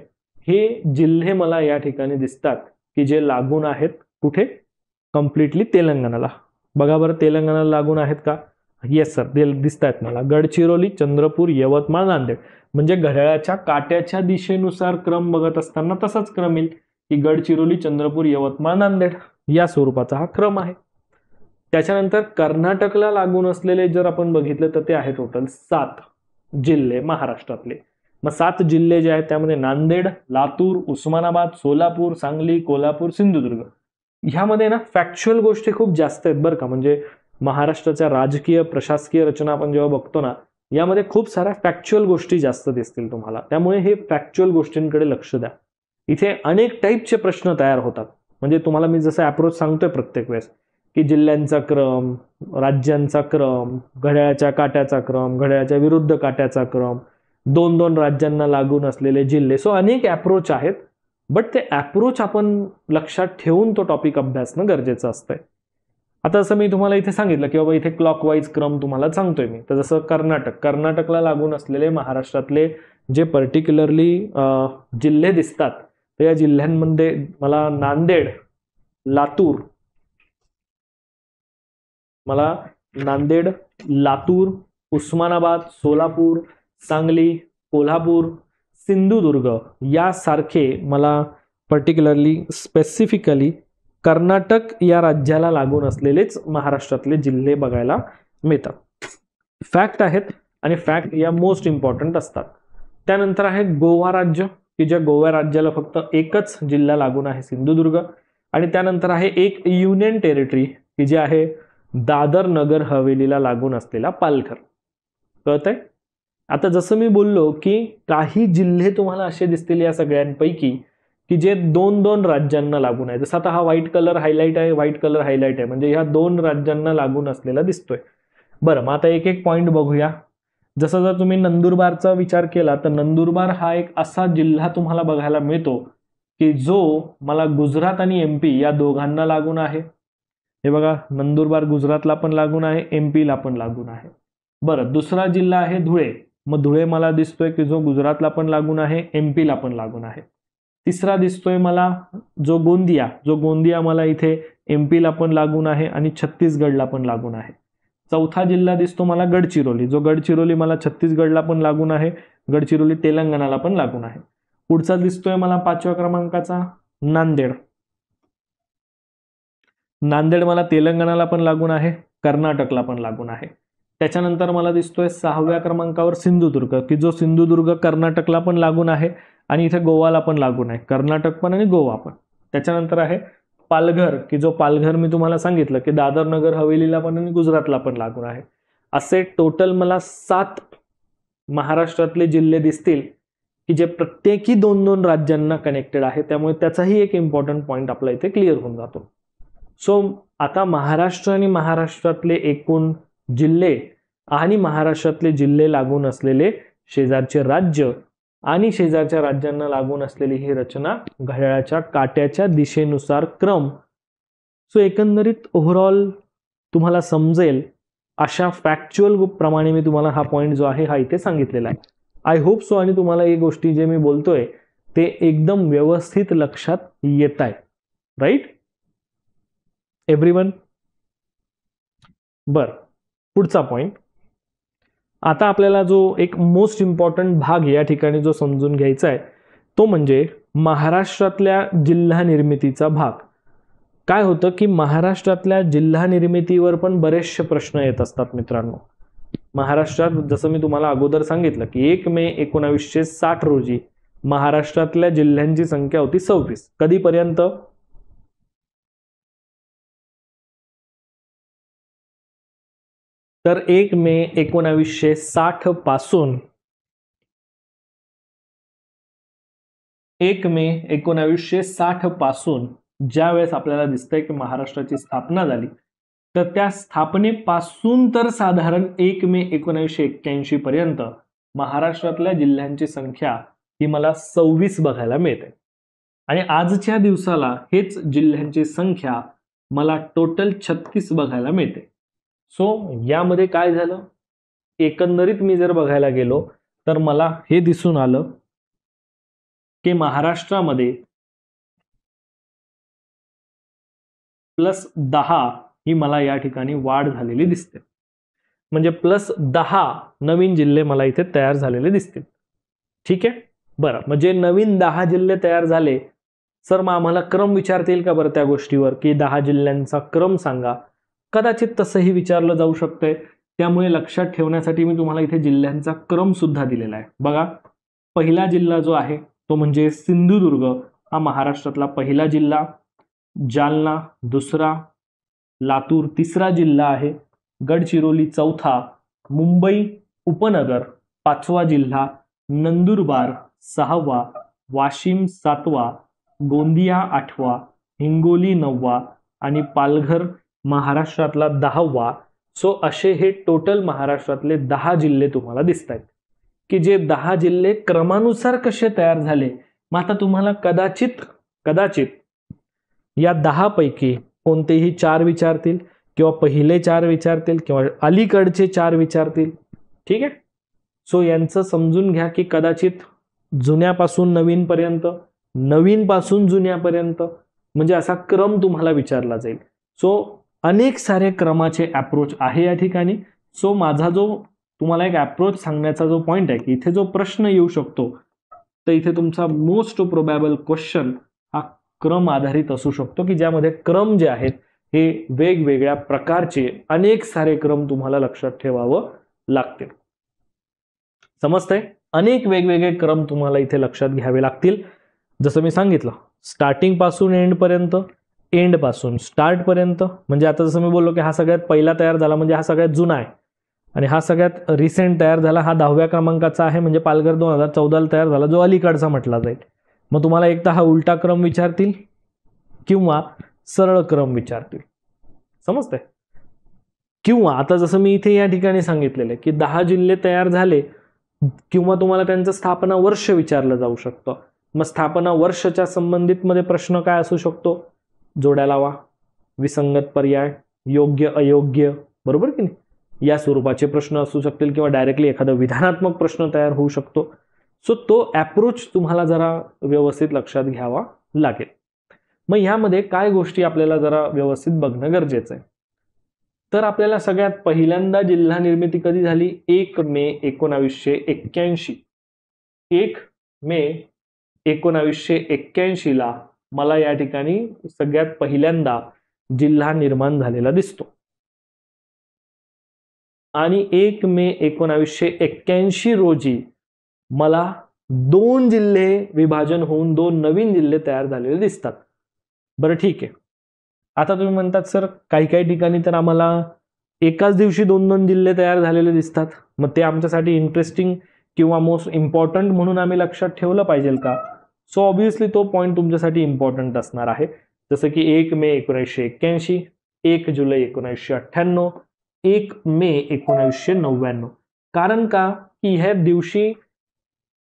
हे जिल्हे मला या ठिकाणी दिसतात की जे लागून आहेत कुठे, कम्प्लिटली तेलंगणाला. बघा बरं तेलंगणाला लागून आहेत का? येस सर, ते दिसत आहेत मला. गडचिरोली, चंद्रपूर, यवतमाळ, नांदेड. म्हणजे घड्याळाच्या काट्याच्या दिशेनुसार क्रम बघत असताना तसाच क्रम येईल की गडचिरोली, चंद्रपूर, यवतमाळ, नांदेड या स्वरूपाचा हा क्रम आहे. त्याच्यानंतर कर्नाटकला लागून असलेले जर आपण बघितलं तर ते आहे टोटल 7 जिल्हे महाराष्ट्रातले. मग 7 जिल्हे जे आहेत त्यामध्ये नांदेड, लातूर, उस्मानाबाद, सोलापूर, सांगली, कोल्हापूर, सिंधुदुर्ग. ह्यामध्ये ना फॅक्च्युअल गोष्टी खूप जास्त आहेत बरं का. म्हणजे महाराष्ट्राच्या राजकीय प्रशासकीय रचना आपण जेव्हा बघतो ना, यामध्ये खूप साऱ्या फॅक्च्युअल गोष्टी जास्त दिसतील तुम्हाला. त्यामुळे हे फॅक्च्युअल गोष्टींकडे लक्ष द्या. इथे अनेक टाईपचे प्रश्न तयार होतात. म्हणजे तुम्हाला मी जसं अप्रोच सांगतोय प्रत्येक वेळेस की जिल्ह्यांचा क्रम, राज्यांचा क्रम, घड्याळाच्या काट्याचा क्रम, घड्याळाच्या विरुद्ध काट्याचा क्रम, 2-2 राज्यांना लागून असलेले जिल्हे. सो अनेक अप्रोच आहेत, बट ते अप्रोच आपण लक्षात ठेवून तो टॉपिक अभ्यासणं गरजेचं असतंय. आता जसं मी तुम्हाला इथे सांगितलं की बाबा इथे क्लॉकवाईज क्रम तुम्हाला सांगतोय मी. तर जसं कर्नाटकला लागून असलेले महाराष्ट्रातले जे पर्टिक्युलरली जिल्हे दिसतात तर या जिल्ह्यांमध्ये मला नांदेड, लातूर, उस्मानाबाद, सोलापूर, सांगली, कोल्हापूर, सिंधुदुर्ग यासारखे मला पर्टिक्युलरली स्पेसिफिकली कर्नाटक या राज्याला लागून असलेलेच महाराष्ट्रातले जिल्हे बघायला मिळतात. फॅक्ट आहेत आणि फॅक्ट या मोस्ट इम्पॉर्टंट असतात. त्यानंतर आहे गोवा राज्य, की ज्या गोवा राज्याला फक्त एकच जिल्हा लागून आहे, सिंधुदुर्ग. आणि त्यानंतर आहे एक युनियन टेरिटरी की जे आहे दादर नगर हवेलीला लागून असलेला पालघर. कळतंय? आता जसं मी बोललो की काही जिल्हे तुम्हाला असे दिसतील या सगळ्यांपैकी की जे 2-2 राज्यांना लागून आहे. जसं आता हा व्हाईट कलर हायलाइट आहे म्हणजे ह्या 2 राज्यांना लागून असलेला दिसतोय. बरं, मग आता एक एक पॉइंट बघूया. जसं जर तुम्ही नंदुरबारचा विचार केला तर नंदुरबार हा एक असा जिल्हा तुम्हाला बघायला मिळतो की जो मला गुजरात आणि MP या दोघांना लागून आहे. हे बघा नंदुरबार गुजरातला पण लागून आहे, MP ला पण लागून आहे. बरं, दुसरा जिल्हा आहे धुळे. मग धुळे मला दिसतोय की जो गुजरातला पण लागून आहे, MP ला पण लागून आहे. तिसरा दिसतोय मला जो गोंदिया मला इथे MP ला पण लागून आहे आणि छत्तीसगडला पण लागून आहे. चौथा जिल्हा दिसतो मला गडचिरोली मला छत्तीसगडला पण लागून आहे, गडचिरोली तेलंगणाला पण लागून आहे. पुढचा दिसतोय मला 5व्या क्रमांकाचा नांदेड मला तेलंगणाला पण लागून आहे, कर्नाटकला पण लागून आहे. त्याच्यानंतर मला दिसतोय 6व्या क्रमांकावर सिंधुदुर्ग, की जो सिंधुदुर्ग कर्नाटकला पण लागून आहे आणि इथे गोवाला पण लागून आहे, कर्नाटक पण आणि गोवा पण. त्याच्यानंतर आहे पालघर, की जो पालघर मी तुम्हाला सांगितलं की दादर नगर हवेलीला पण आणि गुजरातला पण लागून आहे. असे टोटल मला 7 महाराष्ट्रातले जिल्हे दिसतील की जे प्रत्येकी 2-2 राज्यांना कनेक्टेड आहे. त्यामुळे त्याचाही एक इम्पॉर्टंट पॉईंट आपला इथे क्लिअर होऊन जातो. सो आता महाराष्ट्र आणि महाराष्ट्रातले एकूण जिल्हे आणि महाराष्ट्रातले जिल्हे लागून असलेले शेजारचे राज्य आणि शेजारच्या राज्यांना लागून असलेली ही रचना घड्याळाच्या काट्याच्या दिशेनुसार क्रम. सो एकंदरीत ओव्हरऑल तुम्हाला समजेल अशा फॅक्च्युअल प्रमाणे मी तुम्हाला हा पॉईंट जो आहे हा इथे सांगितलेला आहे. आय होप सो आणि तुम्हाला ही गोष्टी जे मी बोलतोय ते एकदम व्यवस्थित लक्षात येत आहे. Right everyone? बर, पुढचा पॉईंट. आता आपल्याला जो एक मोस्ट इम्पॉर्टंट भाग या ठिकाणी जो समजून घ्यायचा आहे तो म्हणजे महाराष्ट्रातल्या जिल्हा निर्मितीचा भाग. काय होतं की महाराष्ट्रातल्या जिल्हा निर्मितीवर पण बरेचसे प्रश्न येत असतात मित्रांनो. महाराष्ट्रात जसं मी तुम्हाला अगोदर सांगितलं की 1 मे 1960 रोजी महाराष्ट्रातल्या जिल्ह्यांची संख्या होती 26. कधीपर्यंत? तर 1 मे 1960 पासून 1 मे 1960 पासून ज्या वेळेस आपल्याला दिसतंय की महाराष्ट्राची स्थापना झाली तर त्या स्थापनेपासून तर साधारण 1 मे 1981 पर्यंत महाराष्ट्रातल्या जिल्ह्यांची संख्या ही मला 26 बघायला मिळते. आणि आजच्या दिवसाला हेच जिल्ह्यांची संख्या मला टोटल 36 बघायला मिळते. सो यामध्ये काय झालं, एकंदरीत मी जर बघायला गेलो तर मला हे दिसून आलं की महाराष्ट्रामध्ये +10 ही मला या ठिकाणी वाढ झालेली दिसते. म्हणजे +10 नवीन जिल्हे मला इथे तयार झालेले दिसतील. ठीक आहे, बरं. म्हणजे नवीन 10 जिल्हे तयार झाले सर, मग आम्हाला क्रम विचारतील का बरं त्या गोष्टीवर की 10 जिल्ह्यांचा क्रम सांगा? कदाचित तसंही विचारलं जाऊ शकतंय. त्यामुळे लक्षात ठेवण्यासाठी मी तुम्हाला इथे जिल्ह्यांचा क्रम सुद्धा दिलेला आहे. बघा, पहिला जिल्हा जो आहे तो म्हणजे सिंधुदुर्ग हा महाराष्ट्रातला पहिला जिल्हा, जालना दुसरा, लातूर तिसरा जिल्हा आहे, गडचिरोली चौथा, मुंबई उपनगर 5वा जिल्हा, नंदुरबार 6वा, वाशिम 7वा, गोंदिया 8वा, हिंगोली 9वा आणि पालघर महाराष्ट्रातला 10वा. सो असे हे टोटल महाराष्ट्रातले 10 जिल्हे तुम्हाला दिसत आहेत की जे 10 जिल्हे क्रमानुसार कसे तयार झाले. मग आता तुम्हाला कदाचित या 10 पैकी कोणतेही 4 विचारतील किंवा पहिले 4 विचारतील किंवा अलीकडचे 4 विचारतील. ठीक आहे, सो यांचं समजून घ्या की कदाचित जुन्यापासून नवीनपर्यंत, नवीनपासून जुन्यापर्यंत म्हणजे असा क्रम तुम्हाला विचारला जाईल. सो अनेक सारे क्रमाचे अप्रोच आहे या ठिकाणी. सो माझा जो तुम्हाला एक अप्रोच सांगण्याचा जो पॉइंट आहे की इथे जो प्रश्न येऊ शकतो तर इथे तुमचा मोस्ट प्रोबॅबल क्वेश्चन हा क्रम आधारित असू शकतो की ज्यामध्ये क्रम जे आहेत हे वेगवेगळ्या प्रकारचे अनेक सारे क्रम तुम्हाला लक्षात ठेवावं लागतील. समजतंय? अनेक वेगवेगळे क्रम तुम्हाला इथे लक्षात घ्यावे लागतील. जसं मी सांगितलं, स्टार्टिंग पासून एंड पर्यंत, एंड पासून स्टार्ट पर्यंत. म्हणजे आता जसं मी बोललो की हा सगळ्यात पहिला तयार झाला म्हणजे हा सगळ्यात जुना आहे आणि हा सगळ्यात रिसेंट तयार झाला हा 10व्या क्रमांकाचा आहे म्हणजे पालघर 2014ला तयार झाला जो अलीकडचा म्हटला जाईल. मग तुम्हाला एक तर हा उलटा क्रम विचारतील किंवा सरळ क्रम विचारतील. समजतंय? किंवा आता जसं मी इथे या ठिकाणी सांगितलेलं आहे की 10 जिल्हे तयार झाले किंवा तुम्हाला त्यांचं स्थापना वर्ष विचारलं जाऊ शकतं. मग स्थापना वर्षाच्या संबंधित मध्ये प्रश्न काय असू शकतो? जोड्या लावा, विसंगत पर्याय, योग्य अयोग्य, बरोबर की नाही, या स्वरूपाचे प्रश्न असू शकतील किंवा डायरेक्टली एखादा विधानात्मक प्रश्न तयार होऊ शकतो. सो तो अप्रोच तुम्हाला जरा व्यवस्थित लक्षात घ्यावा लागेल. मग ह्यामध्ये काय गोष्टी आपल्याला जरा व्यवस्थित बघणं गरजेचं आहे. तर आपल्याला सगळ्यात पहिल्यांदा जिल्हा निर्मिती कधी झाली? 1 मे 1981. 1 मे 1981 ला मला या ठिकाणी सगळ्यात पहिल्यांदा जिल्हा निर्माण झालेला दिसतो. आणि 1 मे 1981 रोजी मला 2 जिल्हे विभाजन होऊन 2 नवीन जिल्हे तयार झालेले दिसतात. बरं ठीक आहे. आता तुम्ही म्हणतात सर काही काही ठिकाणी तर आम्हाला एकाच दिवशी 2-2 जिल्हे तयार झालेले दिसतात. मग ते आमच्यासाठी इंटरेस्टिंग किंवा मोस्ट इम्पॉर्टंट म्हणून आम्ही लक्षात ठेवलं पाहिजे का? सो ऑब्व्हियसली तो पॉईंट तुमच्यासाठी इम्पॉर्टंट असणार आहे. जसं की 1 मे 1981, 1 जुलै 1998, 1 मे 1999. कारण का की ह्या दिवशी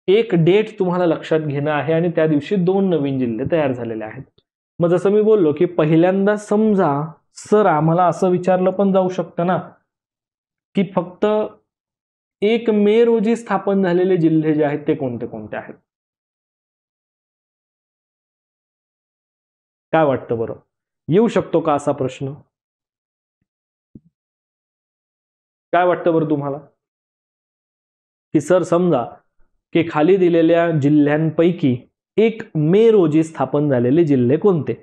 एक डेट तुम्हाला लक्षात घेणं आहे आणि त्या दिवशी 2 नवीन जिल्हे तयार झालेले आहेत. मग जसं मी बोललो की पहिल्यांदा समजा सर आम्हाला असं विचारलं पण जाऊ शकतं ना की फक्त 1 मे रोजी स्थापन झालेले जिल्हे जे आहेत ते कोणते कोणते आहेत? काय वाटतं बरं? येऊ शकतो का असा प्रश्न? काय वाटतं बरं तुम्हाला? की सर समजा की खाली दिलेल्या जिल्ह्यांपैकी 1 मे रोजी स्थापन झालेले जिल्हे कोणते?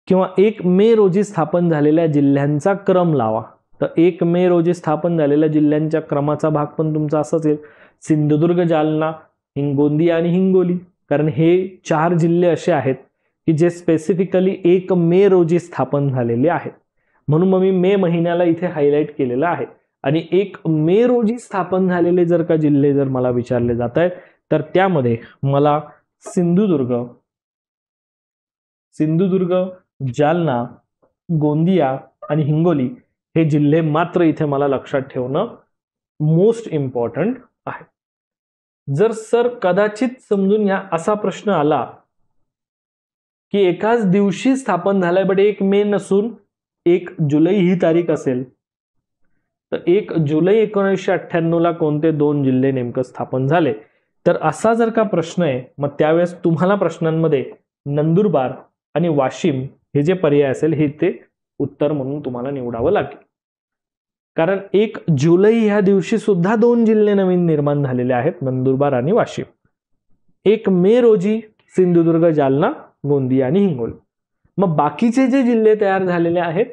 किंवा 1 मे रोजी स्थापन झालेल्या जिल्ह्यांचा क्रम लावा. तर 1 मे रोजी स्थापन झालेल्या जिल्ह्यांच्या क्रमाचा भाग पण तुमचा असाच येईल. सिंधुदुर्ग, जालना, गोंदिया आणि हिंगोली. कारण हे 4 जिल्हे असे आहेत की जे स्पेसिफिकली 1 मे रोजी स्थापन झालेले आहेत. म्हणून मग मी मे महिन्याला इथे हायलाइट केलेलं आहे. आणि 1 मे रोजी स्थापन झालेले जर का जिल्हे जर मला विचारले जात आहेत तर त्यामध्ये मला सिंधुदुर्ग, जालना, गोंदिया आणि हिंगोली हे जिल्हे मात्र इथे मला लक्षात ठेवणं मोस्ट इम्पॉर्टंट आहे. जर सर कदाचित समजून घ्या असा प्रश्न आला की एकाच दिवशी स्थापन झालाय बट 1 मे नसून 1 जुलै ही तारीख असेल तर 1 जुलै 1998 ला कोणते 2 जिल्हे नेमकं स्थापन झाले? तर असा जर का प्रश्न आहे मग त्यावेळेस तुम्हाला प्रश्नांमध्ये नंदुरबार आणि वाशिम हे जे पर्याय असेल हे ते उत्तर म्हणून तुम्हाला निवडावं लागेल. कारण 1 जुलै ह्या दिवशी सुद्धा 2 जिल्हे नवीन निर्माण झालेले आहेत, नंदुरबार आणि वाशिम. 1 मे रोजी सिंधुदुर्ग, जालना, गोंदिया आणि हिंगोली. मग बाकीचे जे जिल्हे तयार झालेले आहेत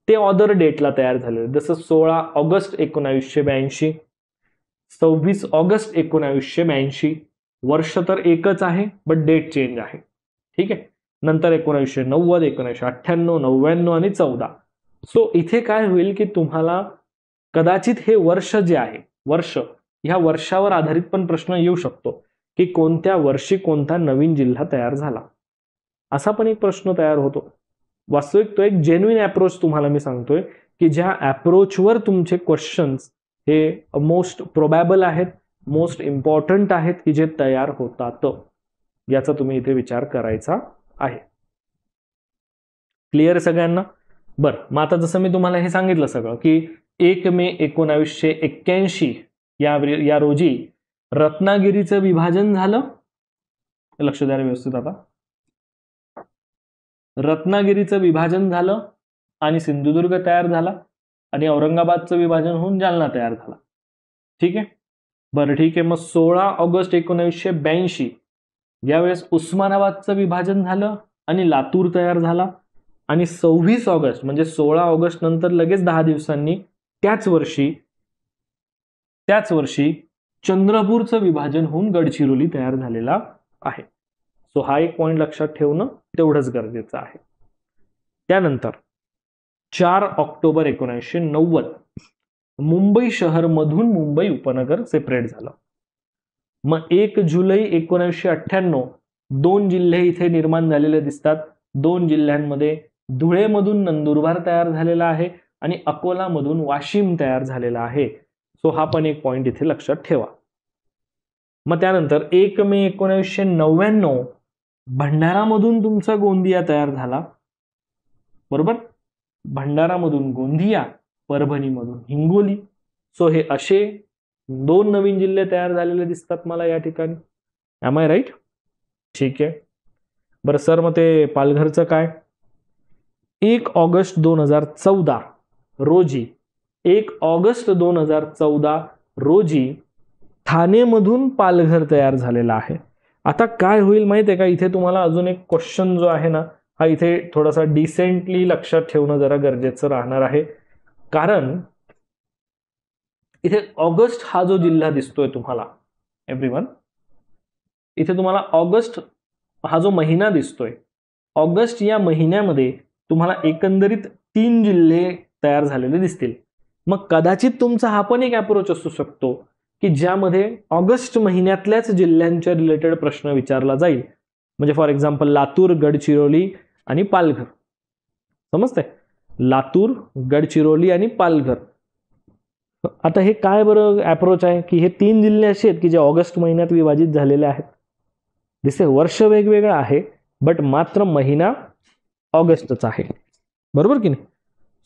ते ऑदर डेटला तयार झालेले, जसं 16 ऑगस्ट 1982, 26 ऑगस्ट 1982. वर्ष तर एकच आहे बट डेट चेंज आहे. ठीक आहे. नंतर 1990, 1998, 99 आणि 14. सो इथे काय होईल की तुम्हाला कदाचित हे वर्ष जे आहे ह्या वर्षावर आधारित पण प्रश्न येऊ शकतो की कोणत्या वर्षी कोणता नवीन जिल्हा तयार झाला, असा पण एक प्रश्न तयार होतो. वास्तविक तो एक जेन्युइन अप्रोच तुम्हाला मी सांगतोय की ज्या अप्रोचवर तुमचे क्वेश्चन्स हे मोस्ट प्रोबॅबल आहेत, मोस्ट इम्पॉर्टंट आहेत की जे तयार होतात, याचा तुम्ही इथे विचार करायचा आहे. क्लिअर आहे सगळ्यांना? बरं, मग आता जसं मी तुम्हाला हे सांगितलं सगळं की 1 मे 1981 या रोजी रत्नागिरीचं विभाजन झालं. लक्ष द्या व्यवस्थित. आता रत्नागिरीचं विभाजन झालं आणि सिंधुदुर्ग तयार झाला आणि औरंगाबादचं विभाजन होऊन जालना तयार झाला. ठीक आहे. बरं ठीक आहे. मग 16 ऑगस्ट 1982 यावेळेस उस्मानाबादचं विभाजन झालं आणि लातूर तयार झाला. आणि 26 ऑगस्ट म्हणजे 16 ऑगस्ट नंतर लगेच 10 दिवसांनी त्याच वर्षी चंद्रपूरचं विभाजन होऊन गडचिरोली तयार झालेला आहे. सो हा एक पॉइंट लक्षात ठेवणं तेवढंच गरजेचं आहे. त्यानंतर 4 ऑक्टोबर 1990 मुंबई शहर मधून मुंबई उपनगर सेपरेट झालं. मग 1 जुलै 1998 2 जिल्हे इथे निर्माण झालेले दिसतात. 2 जिल्ह्यांमध्ये धुळेमधून नंदुरबार तयार झालेला आहे आणि अकोलामधून वाशिम तयार झालेला आहे. सो हा पण एक पॉइंट इथे लक्षात ठेवा. मग त्यानंतर 1 मे 1999 भंडारामधून तुमचा गोंदिया तयार झाला. बरोबर. भंडारामधून गोंदिया, परभणीमधून हिंगोली. सो हे असे 2 नवीन जिल्हे तयार झालेले दिसतात मला या ठिकाणी. Am I right? ठीक आहे. बरं सर, मग ते पालघरचं काय? 1 ऑगस्ट 2014 रोजी 1 ऑगस्ट 2014 रोजी ठाणेमधून पालघर तयार झालेला आहे. आता काय होईल माहिती आहे का, इथे तुम्हाला अजून एक क्वेश्चन जो आहे ना, हा इथे थोडासा डिसेंटली लक्षात ठेवणं जरा गरजेचं राहणार आहे. कारण इथे ऑगस्ट हा जो जिल्हा दिसतोय तुम्हाला एव्हरीवन, इथे तुम्हाला ऑगस्ट हा जो महिना दिसतोय, ऑगस्ट या महिन्यामध्ये तुम्हाला एकंदरीत 3 जिल्हे तयार झालेले दिसतील. मग कदाचित तुमचा हा पण एक अप्रोच असू शकतो की ज्यामध्ये ऑगस्ट महिन्यातल्याच जिल्ह्यांच्या रिलेटेड प्रश्न विचारला जाईल. म्हणजे फॉर एक्झाम्पल लातूर, गडचिरोली आणि पालघर. समजतंय? लातूर, गडचिरोली आणि पालघर. आता हे काय बरं अप्रोच आहे की हे 3 जिल्हे असे आहेत की जे ऑगस्ट महिन्यात विभाजित झालेले आहेत. दिसते वर्ष वेगवेगळं आहे, बट मात्र महिना ऑगस्टच आहे. बरोबर की नाही?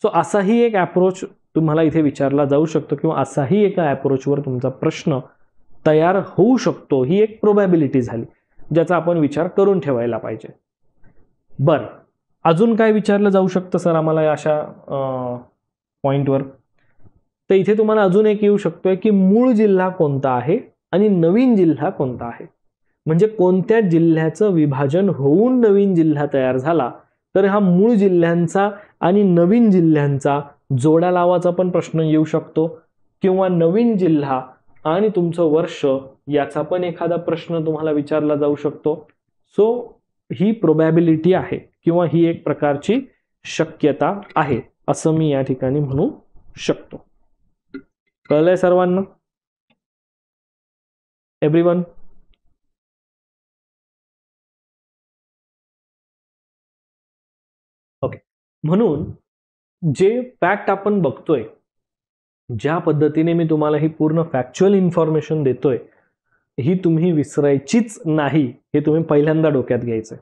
सो असाही एक अप्रोच तुम्हाला इथे विचारला जाऊ शकतो किंवा असाही एका अप्रोचवर तुमचा प्रश्न तयार होऊ शकतो. ही एक प्रोबॅबिलिटी झाली ज्याचा आपण विचार करून ठेवायला पाहिजे. बरं, अजून काय विचारलं जाऊ शकतं सर आम्हाला अशा पॉइंटवर? तर इथे तुम्हाला अजून एक येऊ शकतोय की मूळ जिल्हा कोणता आहे आणि नवीन जिल्हा कोणता आहे. म्हणजे कोणत्या जिल्ह्याचं विभाजन होऊन नवीन जिल्हा तयार झाला, तर हा मूळ जिल्ह्यांचा आणि नवीन जिल्ह्यांचा जोड्या लावाचा पण प्रश्न येऊ शकतो, किंवा नवीन जिल्हा आणि तुमचं वर्ष याचा पण एखादा प्रश्न तुम्हाला विचारला जाऊ शकतो. सो ही प्रोबॅबिलिटी आहे किंवा ही एक प्रकारची शक्यता आहे असं मी या ठिकाणी म्हणू शकतो. कळलंय सर्वांना? एव्हरीवन? ओके. म्हणून जे फॅक्ट आपण बघतोय, ज्या पद्धतीने मी तुम्हाला ही पूर्ण फॅक्च्युअल इन्फॉर्मेशन देतोय, ही तुम्ही विसरायचीच नाही. हे तुम्ही पहिल्यांदा डोक्यात घ्यायचंय.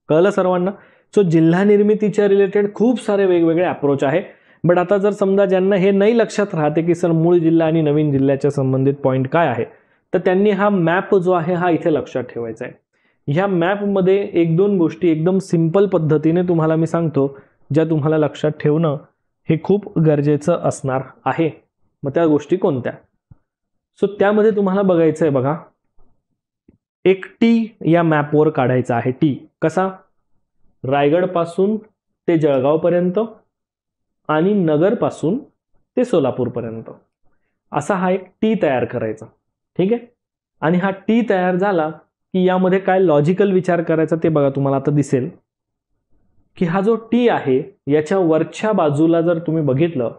कळलं सर्वांना? सो जिल्हा निर्मितीच्या रिलेटेड खूप सारे वेगवेगळे अप्रोच आहे. बट आता जर समजा ज्यांना हे नाही लक्षात राहते की सर मूळ जिल्हा आणि नवीन जिल्ह्याच्या संबंधित पॉईंट काय आहे, तर त्यांनी हा मॅप जो आहे हा इथे लक्षात ठेवायचा आहे. ह्या मॅपमध्ये 1-2 गोष्टी एकदम सिंपल पद्धतीने तुम्हाला मी सांगतो, ज्या तुम्हाला लक्षात ठेवणं हे खूप गरजेचं असणार आहे. मग त्या गोष्टी कोणत्या? सो त्यामध्ये तुम्हाला बघायचं आहे बघा, एक टी या मॅपवर काढायचा आहे. टी कसा? रायगड पासून ते जळगाव पर्यंत आणि नगर पासून ते सोलापूर पर्यंत असा हा एक टी तयार करायचा. ठीक आहे? आणि हा टी तयार झाला की यामध्ये काय लॉजिकल विचार करायचा ते बघा. तुम्हाला आता दिसेल की हा जो टी आहे याच्या वरच्या बाजूला जर तुम्ही बघितलं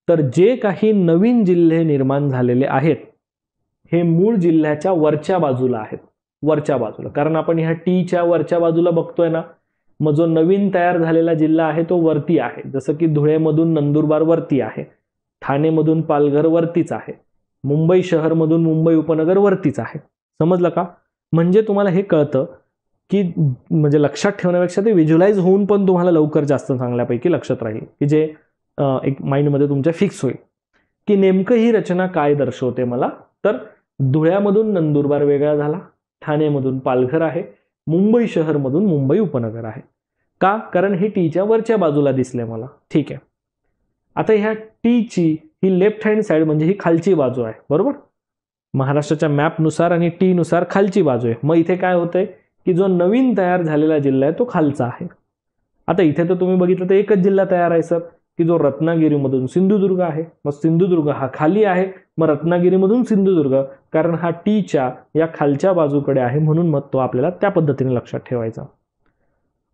तर जे काही नवीन जिल्हे निर्माण झालेले आहेत हे मूळ जिल्ह्याच्या वरच्या बाजूला आहेत. वरच्या बाजूला, कारण आपण ह्या टीच्या वरच्या बाजूला बघतोय ना, मग जो नवीन तयार झालेला जिल्हा आहे तो वरती आहे. जसं की धुळेमधून नंदुरबार वरती आहे, ठाणेमधून पालघर वरतीच आहे, मुंबई शहरमधून मुंबई उपनगर वरतीच आहे. समजलं का? म्हणजे तुम्हाला हे कळतं की म्हणजे लक्षात ठेवण्यापेक्षा ते व्हिज्युअलाइज होऊन पण तुम्हाला लवकर जास्त चांगल्यापैकी लक्षात राहील, की जे एक माइंडमध्ये तुमच्या फिक्स होईल की नेमकं ही रचना काय दर्शवते मला. तर धुळ्यामधून नंदुरबार वेगळा झाला, ठाणेमधून पालघर आहे, मुंबई शहरमधून मुंबई उपनगर आहे. का? कारण हे टीच्या वरच्या बाजूला दिसले मला. ठीक आहे. आता ह्या टीची ही लेफ्ट हँड साईड म्हणजे ही खालची बाजू आहे. बरोबर? महाराष्ट्राच्या मॅपनुसार आणि टी नुसार खालची बाजू आहे. मग इथे काय होतंय की जो नवीन तयार झालेला जिल्हा आहे तो खालचा आहे. आता इथे तर तुम्ही बघितलं तर एकच जिल्हा तयार आहे सर, की जो रत्नागिरीमधून सिंधुदुर्ग आहे. मग सिंधुदुर्ग हा खाली आहे, मग रत्नागिरीमधून सिंधुदुर्ग, कारण हा टीच्या या खालच्या बाजूकडे आहे म्हणून मग तो आपल्याला त्या पद्धतीने लक्षात ठेवायचा.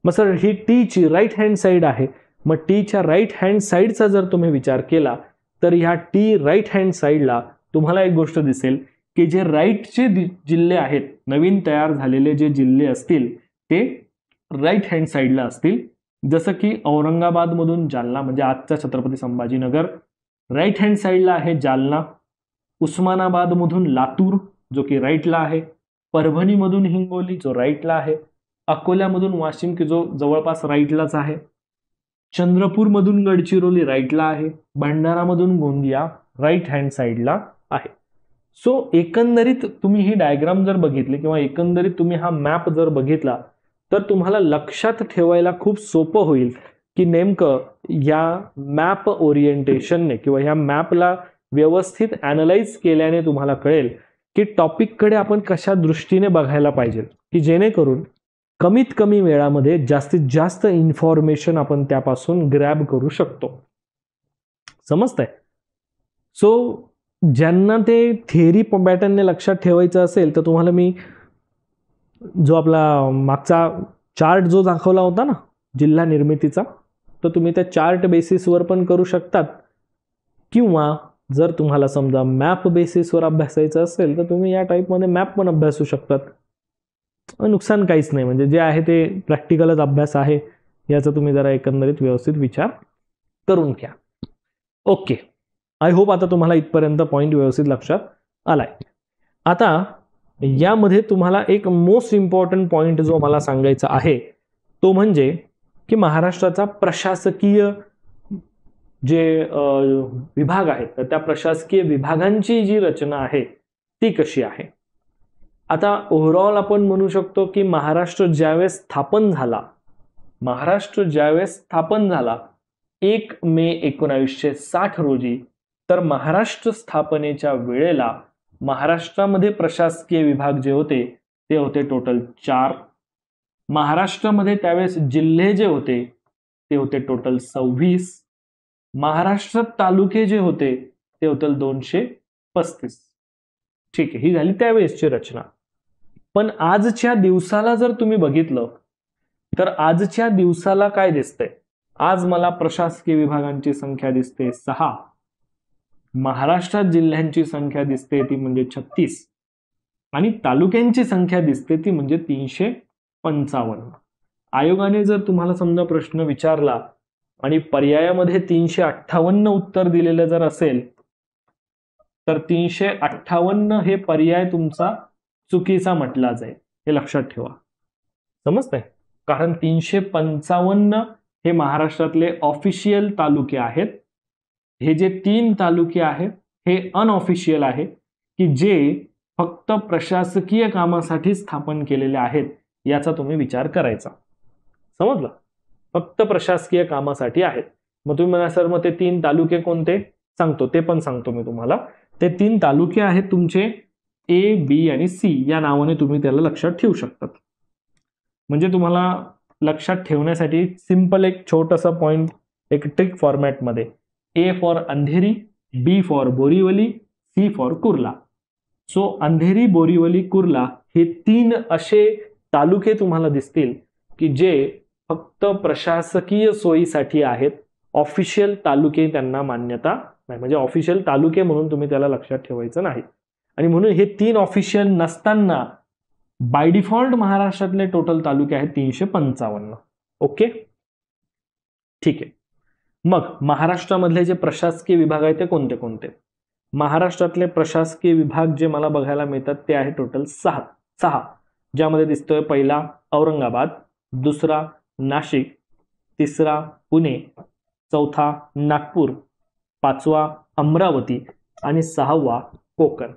मग सर ही टीची राईट हँड साईड आहे, मग टीच्या राईट हँड साईडचा जर तुम्ही विचार केला तर ह्या टी राईट हँड साईडला तुम्हाला एक गोष्ट दिसेल की जे राईटचे जिल्हे आहेत, नवीन तयार झालेले जे जिल्हे असतील ते राईट हँड साईडला असतील. जसं की औरंगाबादमधून जालना म्हणजे आजचा छत्रपती संभाजीनगर राईट हँड साईडला आहे जालना, उस्मानाबादमधून लातूर जो की राईटला आहे, परभणीमधून हिंगोली जो राईटला आहे, अकोल्यामधून वाशिम की जो जवळपास राईटलाच आहे, चंद्रपूरमधून गडचिरोली राईटला आहे, भंडारामधून गोंदिया राईट हँड साईडला आहे. सो एकंदरीत तुम्ही ही डायग्राम जर बघितली किंवा एकंदरीत तुम्ही हा मॅप जर बघितला तर तुम्हाला लक्षात ठेवायला खूप सोपं होईल की नेमकं या मॅप ओरिएंटेशनने किंवा ह्या मॅपला व्यवस्थित ॲनलाइज केल्याने तुम्हाला कळेल की टॉपिककडे आपण कशा दृष्टीने बघायला पाहिजे की जेणेकरून कमीत कमी वेळामध्ये जास्तीत जास्त इन्फॉर्मेशन आपण त्यापासून ग्रॅब करू शकतो. समजतंय? सो ज्यांना ते थिअरी पॅटर्नने लक्षात ठेवायचं असेल तर तुम्हाला मी जो आपला मागचा चार्ट जो दाखवला होता ना जिल्हा निर्मितीचा, तर तुम्ही त्या चार्ट बेसिसवर पण करू शकतात किंवा जर तुम्हाला समजा मॅप बेसिसवर अभ्यासायचं असेल तर तुम्ही या टाईपमध्ये मॅप पण अभ्यासू शकतात. नुकसान काहीच नाही, म्हणजे जे आहे ते प्रॅक्टिकलच अभ्यास आहे, याचा तुम्ही जरा एकंदरीत व्यवस्थित विचार करून घ्या. ओके, आय होप आता तुम्हाला इथपर्यंत पॉईंट व्यवस्थित लक्षात आलाय. आता यामध्ये तुम्हाला एक मोस्ट इम्पॉर्टंट पॉईंट जो मला सांगायचा आहे तो म्हणजे की महाराष्ट्राचा प्रशासकीय जे विभाग आहेत तर त्या प्रशासकीय विभागांची जी रचना आहे ती कशी आहे. आता ओव्हरऑल आपण म्हणू शकतो की महाराष्ट्र ज्यावेळेस स्थापन झाला 1 मे 1960 रोजी, तर महाराष्ट्र स्थापनेच्या वेळेला महाराष्ट्रामध्ये प्रशासकीय विभाग जे होते ते होते टोटल 4. महाराष्ट्रामध्ये त्यावेळेस जिल्हे जे होते ते होते टोटल 26. महाराष्ट्रात तालुके जे होते ते होते 235. ठीक आहे, ही झाली त्यावेळेसची रचना. पण आजच्या दिवसाला जर तुम्ही बघितलं तर आजच्या दिवसाला काय दिसतंय? आज मला प्रशासकीय विभागांची संख्या दिसते 6. महाराष्ट्रात जिल्ह्यांची संख्या दिसते ती म्हणजे 36 आणि तालुक्यांची संख्या दिसते ती म्हणजे 355. आयोगाने जर तुम्हाला समजा प्रश्न विचारला आणि पर्यायामध्ये 358 उत्तर दिलेलं जर असेल तर 358 हे पर्याय तुमचा चुकीचा म्हटला जाईल, हे लक्षात ठेवा. समजतंय? कारण 355 हे महाराष्ट्रातले ऑफिशियल तालुके आहेत. हे जे 3 तालुके आहेत हे अनऑफिशियल आहे की जे फक्त प्रशासकीय कामासाठी स्थापन केलेले आहेत, याचा तुम्ही विचार करायचा. समजलं? फक्त प्रशासकीय कामासाठी आहेत. मग तुम्ही म्हणा सर मग ते 3 तालुके कोणते? सांगतो, ते पण सांगतो मी तुम्हाला. ते 3 तालुके आहेत तुमचे ए, बी आणि सी या नावाने तुम्ही त्याला लक्षात ठेवू शकतात. म्हणजे तुम्हाला लक्षात ठेवण्यासाठी सिंपल एक छोटासा पॉइंट एक ट्रिक फॉर्मॅटमध्ये, A for Andheri, B for Borivali, C for Kurla. So Andheri, Borivali, Kurla हे 3 असे तालुके तुम्हाला दिसतील की जे फक्त प्रशासकीय सोयीसाठी आहेत. ऑफिशियल तालुके त्यांना मान्यता नाही, म्हणजे ऑफिशियल तालुके म्हणून तुम्ही त्याला लक्षात ठेवायचं नाही. आणि म्हणून हे 3 ऑफिशियल नसताना बाय डिफॉल्ट महाराष्ट्रातले टोटल तालुके आहेत 355. ओके, ठीक आहे. मग महाराष्ट्रामधले जे प्रशासकीय विभाग आहेत ते कोणते कोणते? महाराष्ट्रातले प्रशासकीय विभाग जे मला बघायला मिळतात ते आहे टोटल 6, ज्यामध्ये दिसतोय पहिला औरंगाबाद, दुसरा नाशिक, तिसरा पुणे, चौथा नागपूर, 5वा अमरावती आणि 6वा कोकण.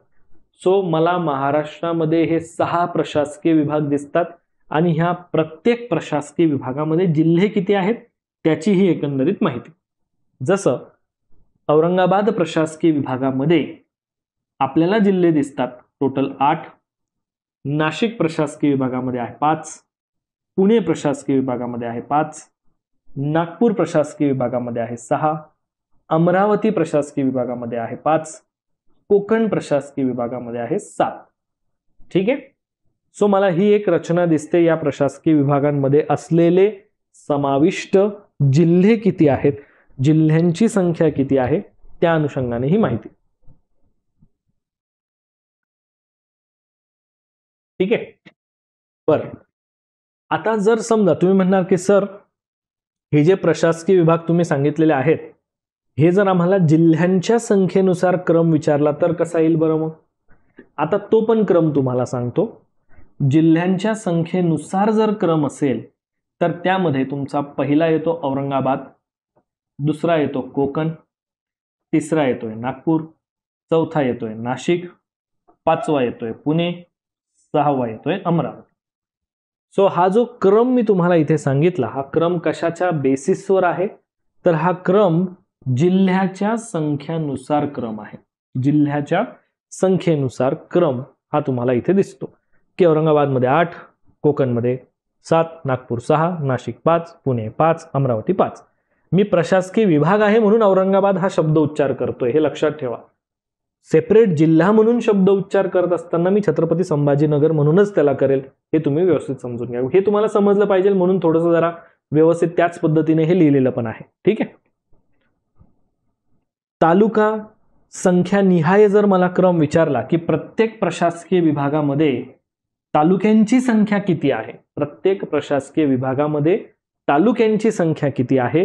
सो मला महाराष्ट्रामध्ये हे 6 प्रशासकीय विभाग दिसतात आणि ह्या प्रत्येक प्रशासकीय विभागामध्ये जिल्हे किती आहेत त्याची ही एकंदरीत माहिती. जसं औरंगाबाद प्रशासकीय विभागामध्ये आपल्याला जिल्हे दिसतात टोटल 8, नाशिक प्रशासकीय विभागामध्ये आहे 5, पुणे प्रशासकीय विभागामध्ये आहे 5, नागपूर प्रशासकीय विभागामध्ये आहे 6, अमरावती प्रशासकीय विभागामध्ये आहे 5, कोकण प्रशासकीय विभागामध्ये आहे 7. ठीक आहे. सो मला ही एक रचना दिसते या प्रशासकीय विभागांमध्ये असलेले समाविष्ट जिल्हे किती आहेत, जिल्ह्यांची संख्या किती आहे त्या अनुषंगाने ही माहिती. ठीक आहे. बरं, आता जर समजा तुम्ही म्हणणार की सर हे जे प्रशासकीय विभाग तुम्ही सांगितलेले आहेत हे जर आम्हाला जिल्ह्यांच्या संख्येनुसार क्रम विचारला तर कसा येईल बरं? मग आता तो पण क्रम तुम्हाला सांगतो. जिल्ह्यांच्या संख्येनुसार जर क्रम असेल तर त्यामध्ये तुमचा पहिला येतो औरंगाबाद, दुसरा येतो कोकण, तिसरा येतोय नागपूर, चौथा येतोय नाशिक, 5वा येतोय पुणे, 6वा येतोय अमरावती. सो हा जो क्रम मी तुम्हाला इथे सांगितला, हा क्रम कशाच्या बेसिसवर आहे, तर हा क्रम जिल्ह्याच्या संख्यानुसार क्रम आहे. जिल्ह्याच्या संख्येनुसार क्रम हा तुम्हाला इथे दिसतो की औरंगाबादमध्ये 8, कोकणमध्ये 7, नागपूर 6, नाशिक 5, पुणे 5, अमरावती 5. मी प्रशासकीय विभाग आहे म्हणून औरंगाबाद हा शब्द उच्चार करतोय, हे लक्षात ठेवा. सेपरेट जिल्हा म्हणून शब्द उच्चार करत असताना मी छत्रपती संभाजीनगर म्हणूनच त्याला करेल, हे तुम्ही व्यवस्थित समजून घ्या. हे तुम्हाला समजलं पाहिजे म्हणून थोडंसं जरा व्यवस्थित त्याच पद्धतीने हे लिहिलेलं पण आहे. ठीक आहे. तालुका संख्या निहाय जर मला क्रम विचारला की प्रत्येक प्रशासकीय विभागामध्ये तालुक्यांची संख्या किती आहे, प्रत्येक प्रशासकीय विभागामध्ये तालुक्यांची संख्या किती आहे,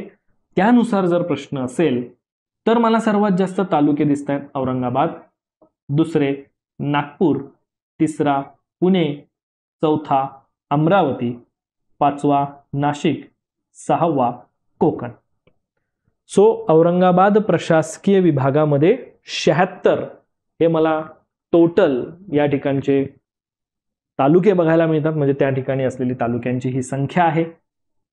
त्यानुसार जर प्रश्न असेल तर मला सर्वात जास्त तालुके दिसत आहेत. औरंगाबाद, दुसरे नागपूर, तिसरा पुणे, चौथा अमरावती, 5वा नाशिक, 6वा कोकण. सो औरंगाबाद प्रशासकीय विभागामध्ये 76 हे मला टोटल या ठिकाणचे तालुके बघायला मिळतात, म्हणजे त्या ठिकाणी असलेली तालुक्यांची ही संख्या आहे.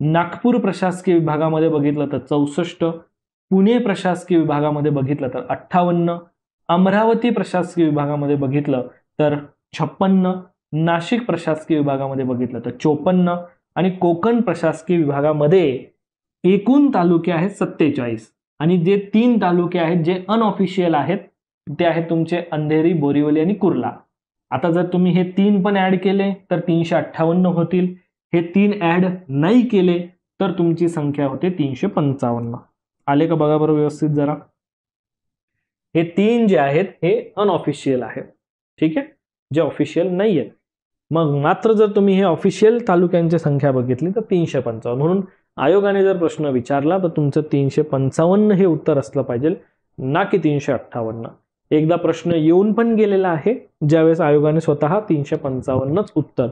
नागपूर प्रशासकीय विभागामध्ये बघितलं तर 64, पुणे प्रशासकीय विभागामध्ये बघितलं तर 58, अमरावती प्रशासकीय विभागामध्ये बघितलं तर 56, नाशिक प्रशासकीय विभागामध्ये बघितलं तर 54 आणि कोकण प्रशासकीय विभागामध्ये एकूण तालुके आहेत 47. आणि जे 3 तालुके आहेत जे अनऑफिशियल आहेत ते आहेत तुमचे अंधेरी, बोरिवली आणि कुर्ला. आता जर तुम्ही हे 3 पण ऍड केले तर 358 होतील. हे 3 ऍड नाही केले तर तुमची संख्या होते 355. आले का बघा बरं व्यवस्थित जरा. हे 3 जे आहेत हे अनऑफिशियल आहेत. ठीक आहे, जे ऑफिशियल नाही आहेत. मग मात्र जर तुम्ही हे ऑफिशियल तालुक्यांची संख्या बघितली तर 355. म्हणून आयोगाने जर प्रश्न विचारला तर तुमचं 355 हे उत्तर असलं पाहिजे, ना की 358. एकदा प्रश्न येऊन पण गेलेला आहे ज्यावेळेस आयोगाने स्वतः 355च उत्तर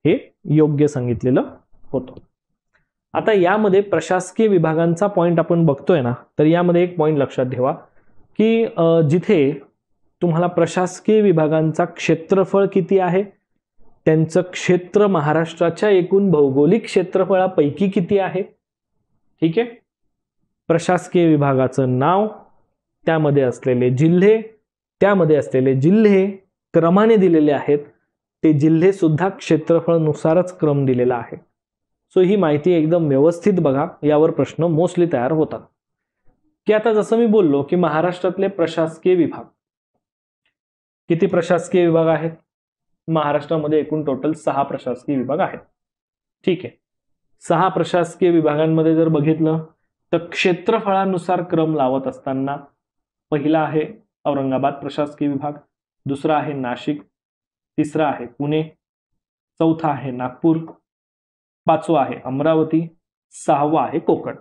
हे योग्य सांगितलेलं होतं. आता यामध्ये प्रशासकीय विभागांचा पॉइंट आपण बघतोय ना, तर यामध्ये एक पॉइंट लक्षात ठेवा की जिथे तुम्हाला प्रशासकीय विभागांचा क्षेत्रफळ किती आहे, त्यांचं क्षेत्र महाराष्ट्राच्या एकूण भौगोलिक क्षेत्रफळापैकी किती आहे. ठीक आहे, प्रशासकीय विभागाचं नाव, त्यामध्ये असलेले जिल्हे, त्यामध्ये असलेले जिल्हे क्रमाने दिलेले आहेत. ते जिल्हे सुद्धा क्षेत्रफळानुसारच क्रम दिलेला आहे. सो ही माहिती एकदम व्यवस्थित बघा, यावर प्रश्न मोस्टली तयार होतात. की आता जसं मी बोललो की महाराष्ट्रातले प्रशासकीय विभाग, किती प्रशासकीय विभाग आहेत महाराष्ट्रामध्ये, एकूण टोटल 6 प्रशासकीय विभाग आहेत. ठीक आहे, 6 प्रशासकीय विभागांमध्ये जर बघितलं तर क्षेत्रफळानुसार क्रम लावत असताना पहिला आहे औरंगाबाद प्रशासकीय विभाग, दुसरा आहे नाशिक, तिसरा आहे पुणे, चौथा आहे नागपूर, 5वा आहे अमरावती, 6वा आहे कोकण.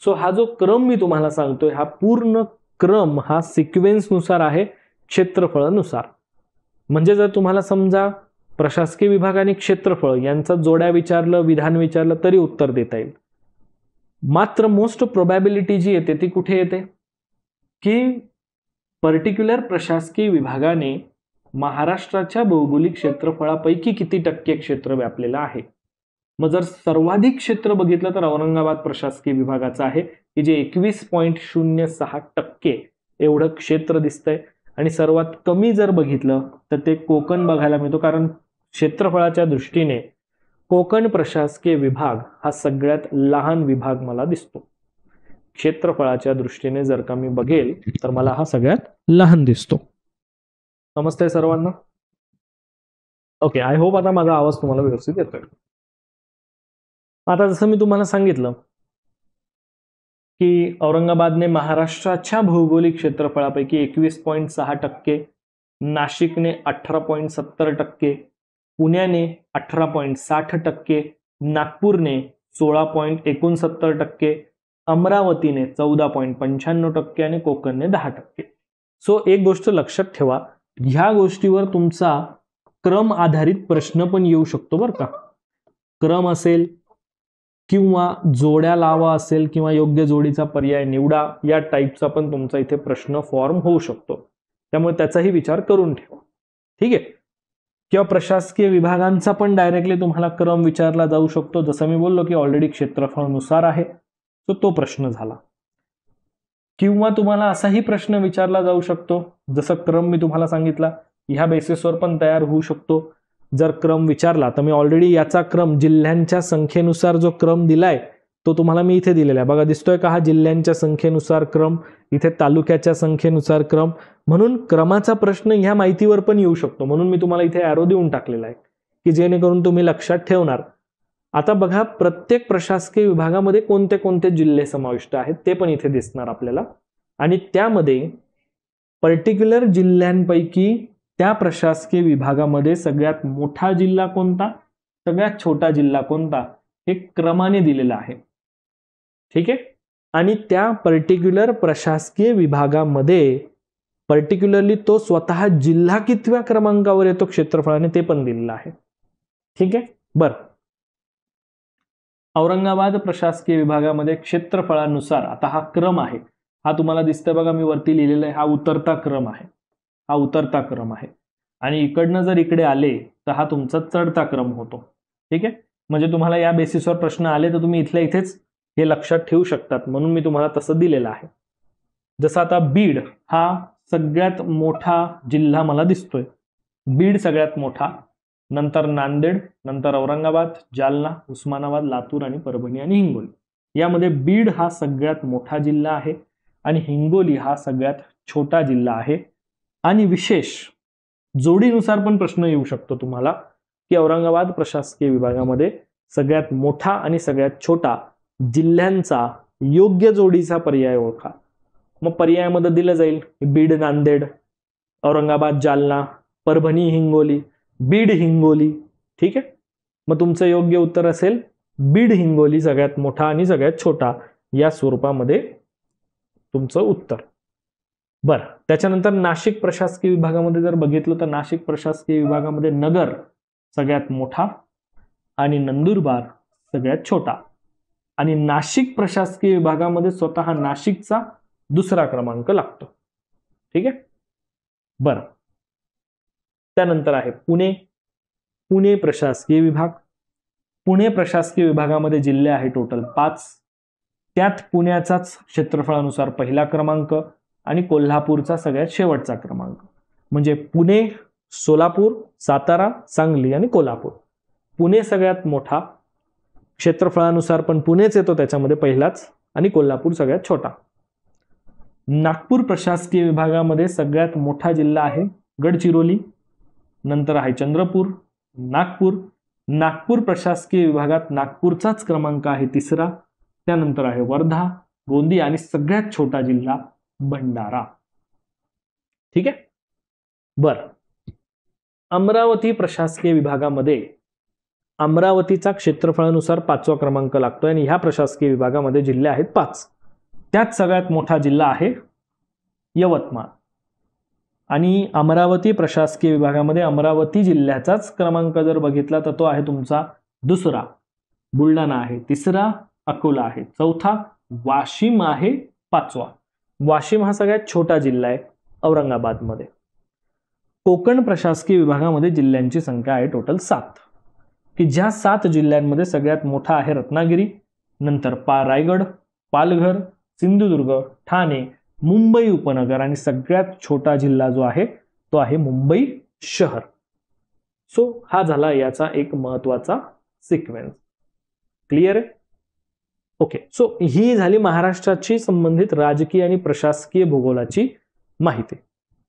सो हा जो क्रम मी तुम्हाला सांगतोय हा पूर्ण क्रम हा सिक्वेन्सनुसार आहे, क्षेत्रफळानुसार. म्हणजे जर तुम्हाला समजा प्रशासकीय विभाग आणि क्षेत्रफळ यांचा जोड्या विचारलं, विधान विचारलं तरी उत्तर देता येईल. मात्र मोस्ट प्रोबॅबिलिटी जी येते ती कुठे येते की पर्टिक्युलर प्रशासकीय विभागाने महाराष्ट्राच्या भौगोलिक क्षेत्रफळापैकी किती टक्के क्षेत्र व्यापलेलं आहे. मग जर सर्वाधिक क्षेत्र बघितलं तर औरंगाबाद प्रशासकीय विभागाचं आहे की जे 21.06% एवढं क्षेत्र दिसतंय. आणि सर्वात कमी जर बघितलं तर ते कोकण बघायला मिळतो, कारण क्षेत्रफळाच्या दृष्टीने कोकण प्रशासकीय विभाग हा सगळ्यात लहान विभाग मला दिसतो. क्षेत्रफळाच्या दृष्टीने जर का मी बघेल तर मला हा सगळ्यात लहान दिसतो. समजतंय सर्वांना? ओके, आय होप आता माझा आवाज तुम्हाला व्यवस्थित येतोय. आता जसं मी तुम्हाला सांगितलं की औरंगाबादने महाराष्ट्राच्या भौगोलिक क्षेत्रफळापैकी 21.6%, नाशिकने 18.70%, पुण्याने 18.60%, नागपूरने 16.69%, अमरावतीने 14.95% आणि कोकणने 10%. सो एक गोष्ट लक्षात ठेवा, ह्या गोष्टीवर तुमचा क्रम आधारित प्रश्न पण येऊ शकतो बरं का. क्रम असेल किंवा जोड्या लावा असेल किंवा योग्य जोडीचा पर्याय निवडा, या टाईपचा पण तुमचा इथे प्रश्न फॉर्म होऊ शकतो. त्यामुळे त्याचाही विचार करून ठेवा. ठीक आहे. किंवा प्रशासकीय विभागांचा पण डायरेक्टली तुम्हाला क्रम विचारला जाऊ शकतो, जसं मी बोललो की ऑलरेडी क्षेत्रफळानुसार आहे, तो प्रश्न झाला. किंवा तुम्हाला असाही प्रश्न विचारला जाऊ शकतो, जसं क्रम मी तुम्हाला सांगितला, ह्या बेसिसवर पण तयार होऊ शकतो. जर क्रम विचारला तर मी ऑलरेडी याचा क्रम जिल्ह्यांच्या संख्येनुसार जो क्रम दिलाय तो तुम्हाला मी इथे दिलेला आहे. बघा दिसतोय का, हा जिल्ह्यांच्या संख्येनुसार क्रम, इथे तालुक्याच्या संख्येनुसार क्रम. म्हणून क्रमाचा प्रश्न ह्या माहितीवर पण येऊ शकतो, म्हणून मी तुम्हाला इथे ॲरो देऊन टाकलेला आहे की जेणेकरून तुम्ही लक्षात ठेवणार. आता बघा, प्रत्येक प्रशासकीय विभागामध्ये कोणते कोणते जिल्हे समाविष्ट आहेत ते पण इथे दिसणार आपल्याला. आणि त्यामध्ये पर्टिक्युलर जिल्ह्यांपैकी त्या प्रशासकीय विभागामध्ये सगळ्यात मोठा जिल्हा कोणता, सगळ्यात छोटा जिल्हा कोणता, हे क्रमाने दिलेलं आहे. ठीक आहे. आणि त्या पर्टिक्युलर प्रशासकीय विभागामध्ये पर्टिक्युलरली तो स्वतः जिल्हा कितव्या क्रमांकावर येतो क्षेत्रफळाने ते पण दिलेलं आहे. ठीक आहे. बरं, औरंगाबाद प्रशासकीय विभागामध्ये क्षेत्रफळानुसार आता हा क्रम आहे, हा तुम्हाला दिसतोय बघा, मी वरती लिहिलेला आहे, हा उतरता क्रम आहे, हा उतरता क्रम आहे. आणि इकडनं जर इकडे आले तर हा तुमचा चढता क्रम होतो. ठीक आहे. म्हणजे तुम्हाला या बेसिसवर प्रश्न आले तर तुम्ही इथल्या इथेच हे लक्षात ठेवू शकतात, म्हणून मी तुम्हाला तसं दिलेलं आहे. जसं आता बीड हा सगळ्यात मोठा जिल्हा मला दिसतोय, बीड सगळ्यात मोठा, नंतर नांदेड, नंतर औरंगाबाद, जालना, उस्मानाबाद, लातूर आणि परभणी आणि हिंगोली. यामध्ये बीड हा सगळ्यात मोठा जिल्हा आहे आणि हिंगोली हा सगळ्यात छोटा जिल्हा आहे. आणि विशेष जोडीनुसार पण प्रश्न येऊ शकतो तुम्हाला की औरंगाबाद प्रशासकीय विभागामध्ये सगळ्यात मोठा आणि सगळ्यात छोटा जिल्ह्यांचा योग्य जोडीचा पर्याय ओळखा. मग पर्यायामध्ये दिलं जाईल बीड नांदेड, औरंगाबाद जालना, परभणी हिंगोली, बीड हिंगोली. ठीक आहे. मग तुमचं योग्य उत्तर असेल बीड हिंगोली सगळ्यात मोठा आणि सगळ्यात छोटा, या स्वरूपामध्ये तुमचं उत्तर. बरं, त्याच्यानंतर नाशिक प्रशासकीय विभागामध्ये जर बघितलं तर नाशिक प्रशासकीय विभागामध्ये नगर सगळ्यात मोठा आणि नंदुरबार सगळ्यात छोटा. आणि नाशिक प्रशासकीय विभागामध्ये स्वतः नाशिकचा दुसरा क्रमांक लागतो. ठीक आहे. बरं, त्यानंतर आहे पुणे, पुणे प्रशासकीय विभाग. पुणे प्रशासकीय विभागामध्ये जिल्हे आहे टोटल 5, त्यात पुण्याचाच क्षेत्रफळानुसार पहिला क्रमांक आणि कोल्हापूरचा सगळ्यात शेवटचा क्रमांक. म्हणजे पुणे, सोलापूर, सातारा, सांगली आणि कोल्हापूर. पुणे सगळ्यात मोठा क्षेत्रफळानुसार पण पुणेच येतो त्याच्यामध्ये पहिलाच, आणि कोल्हापूर सगळ्यात छोटा. नागपूर प्रशासकीय विभागामध्ये सगळ्यात मोठा जिल्हा आहे गडचिरोली, नंतर आहे चंद्रपूर, नागपूर. नागपूर प्रशासकीय विभागात नागपूरचाच क्रमांक आहे तिसरा, त्यानंतर आहे वर्धा, गोंदिया आणि सगळ्यात छोटा जिल्हा भंडारा. ठीक आहे. बरं, अमरावती प्रशासकीय विभागामध्ये अमरावतीचा क्षेत्रफळानुसार 5वा क्रमांक लागतोय आणि ह्या प्रशासकीय विभागामध्ये जिल्हे आहेत 5, त्यात सगळ्यात मोठा जिल्हा आहे यवतमाळ. आणि अमरावती प्रशासकीय विभागामध्ये अमरावती जिल्ह्याचाच क्रमांक जर बघितला तर तो आहे तुमचा दुसरा, बुलढाणा आहे तिसरा, अकोला आहे चौथा, वाशिम आहे 5वा. वाशिम हा सगळ्यात छोटा जिल्हा आहे औरंगाबादमध्ये. कोकण प्रशासकीय विभागामध्ये जिल्ह्यांची संख्या आहे टोटल 7, की ज्या 7 जिल्ह्यांमध्ये सगळ्यात मोठा आहे रत्नागिरी, नंतर रायगड, पालघर, सिंधुदुर्ग, ठाणे, मुंबई उपनगर आणि सगळ्यात छोटा जिल्हा जो आहे तो आहे मुंबई शहर. सो हा झाला याचा एक महत्वाचा सिक्वेन्स. क्लिअर आहे? ओके. सो ही झाली महाराष्ट्राची संबंधित राजकीय आणि प्रशासकीय भूगोलाची माहिती.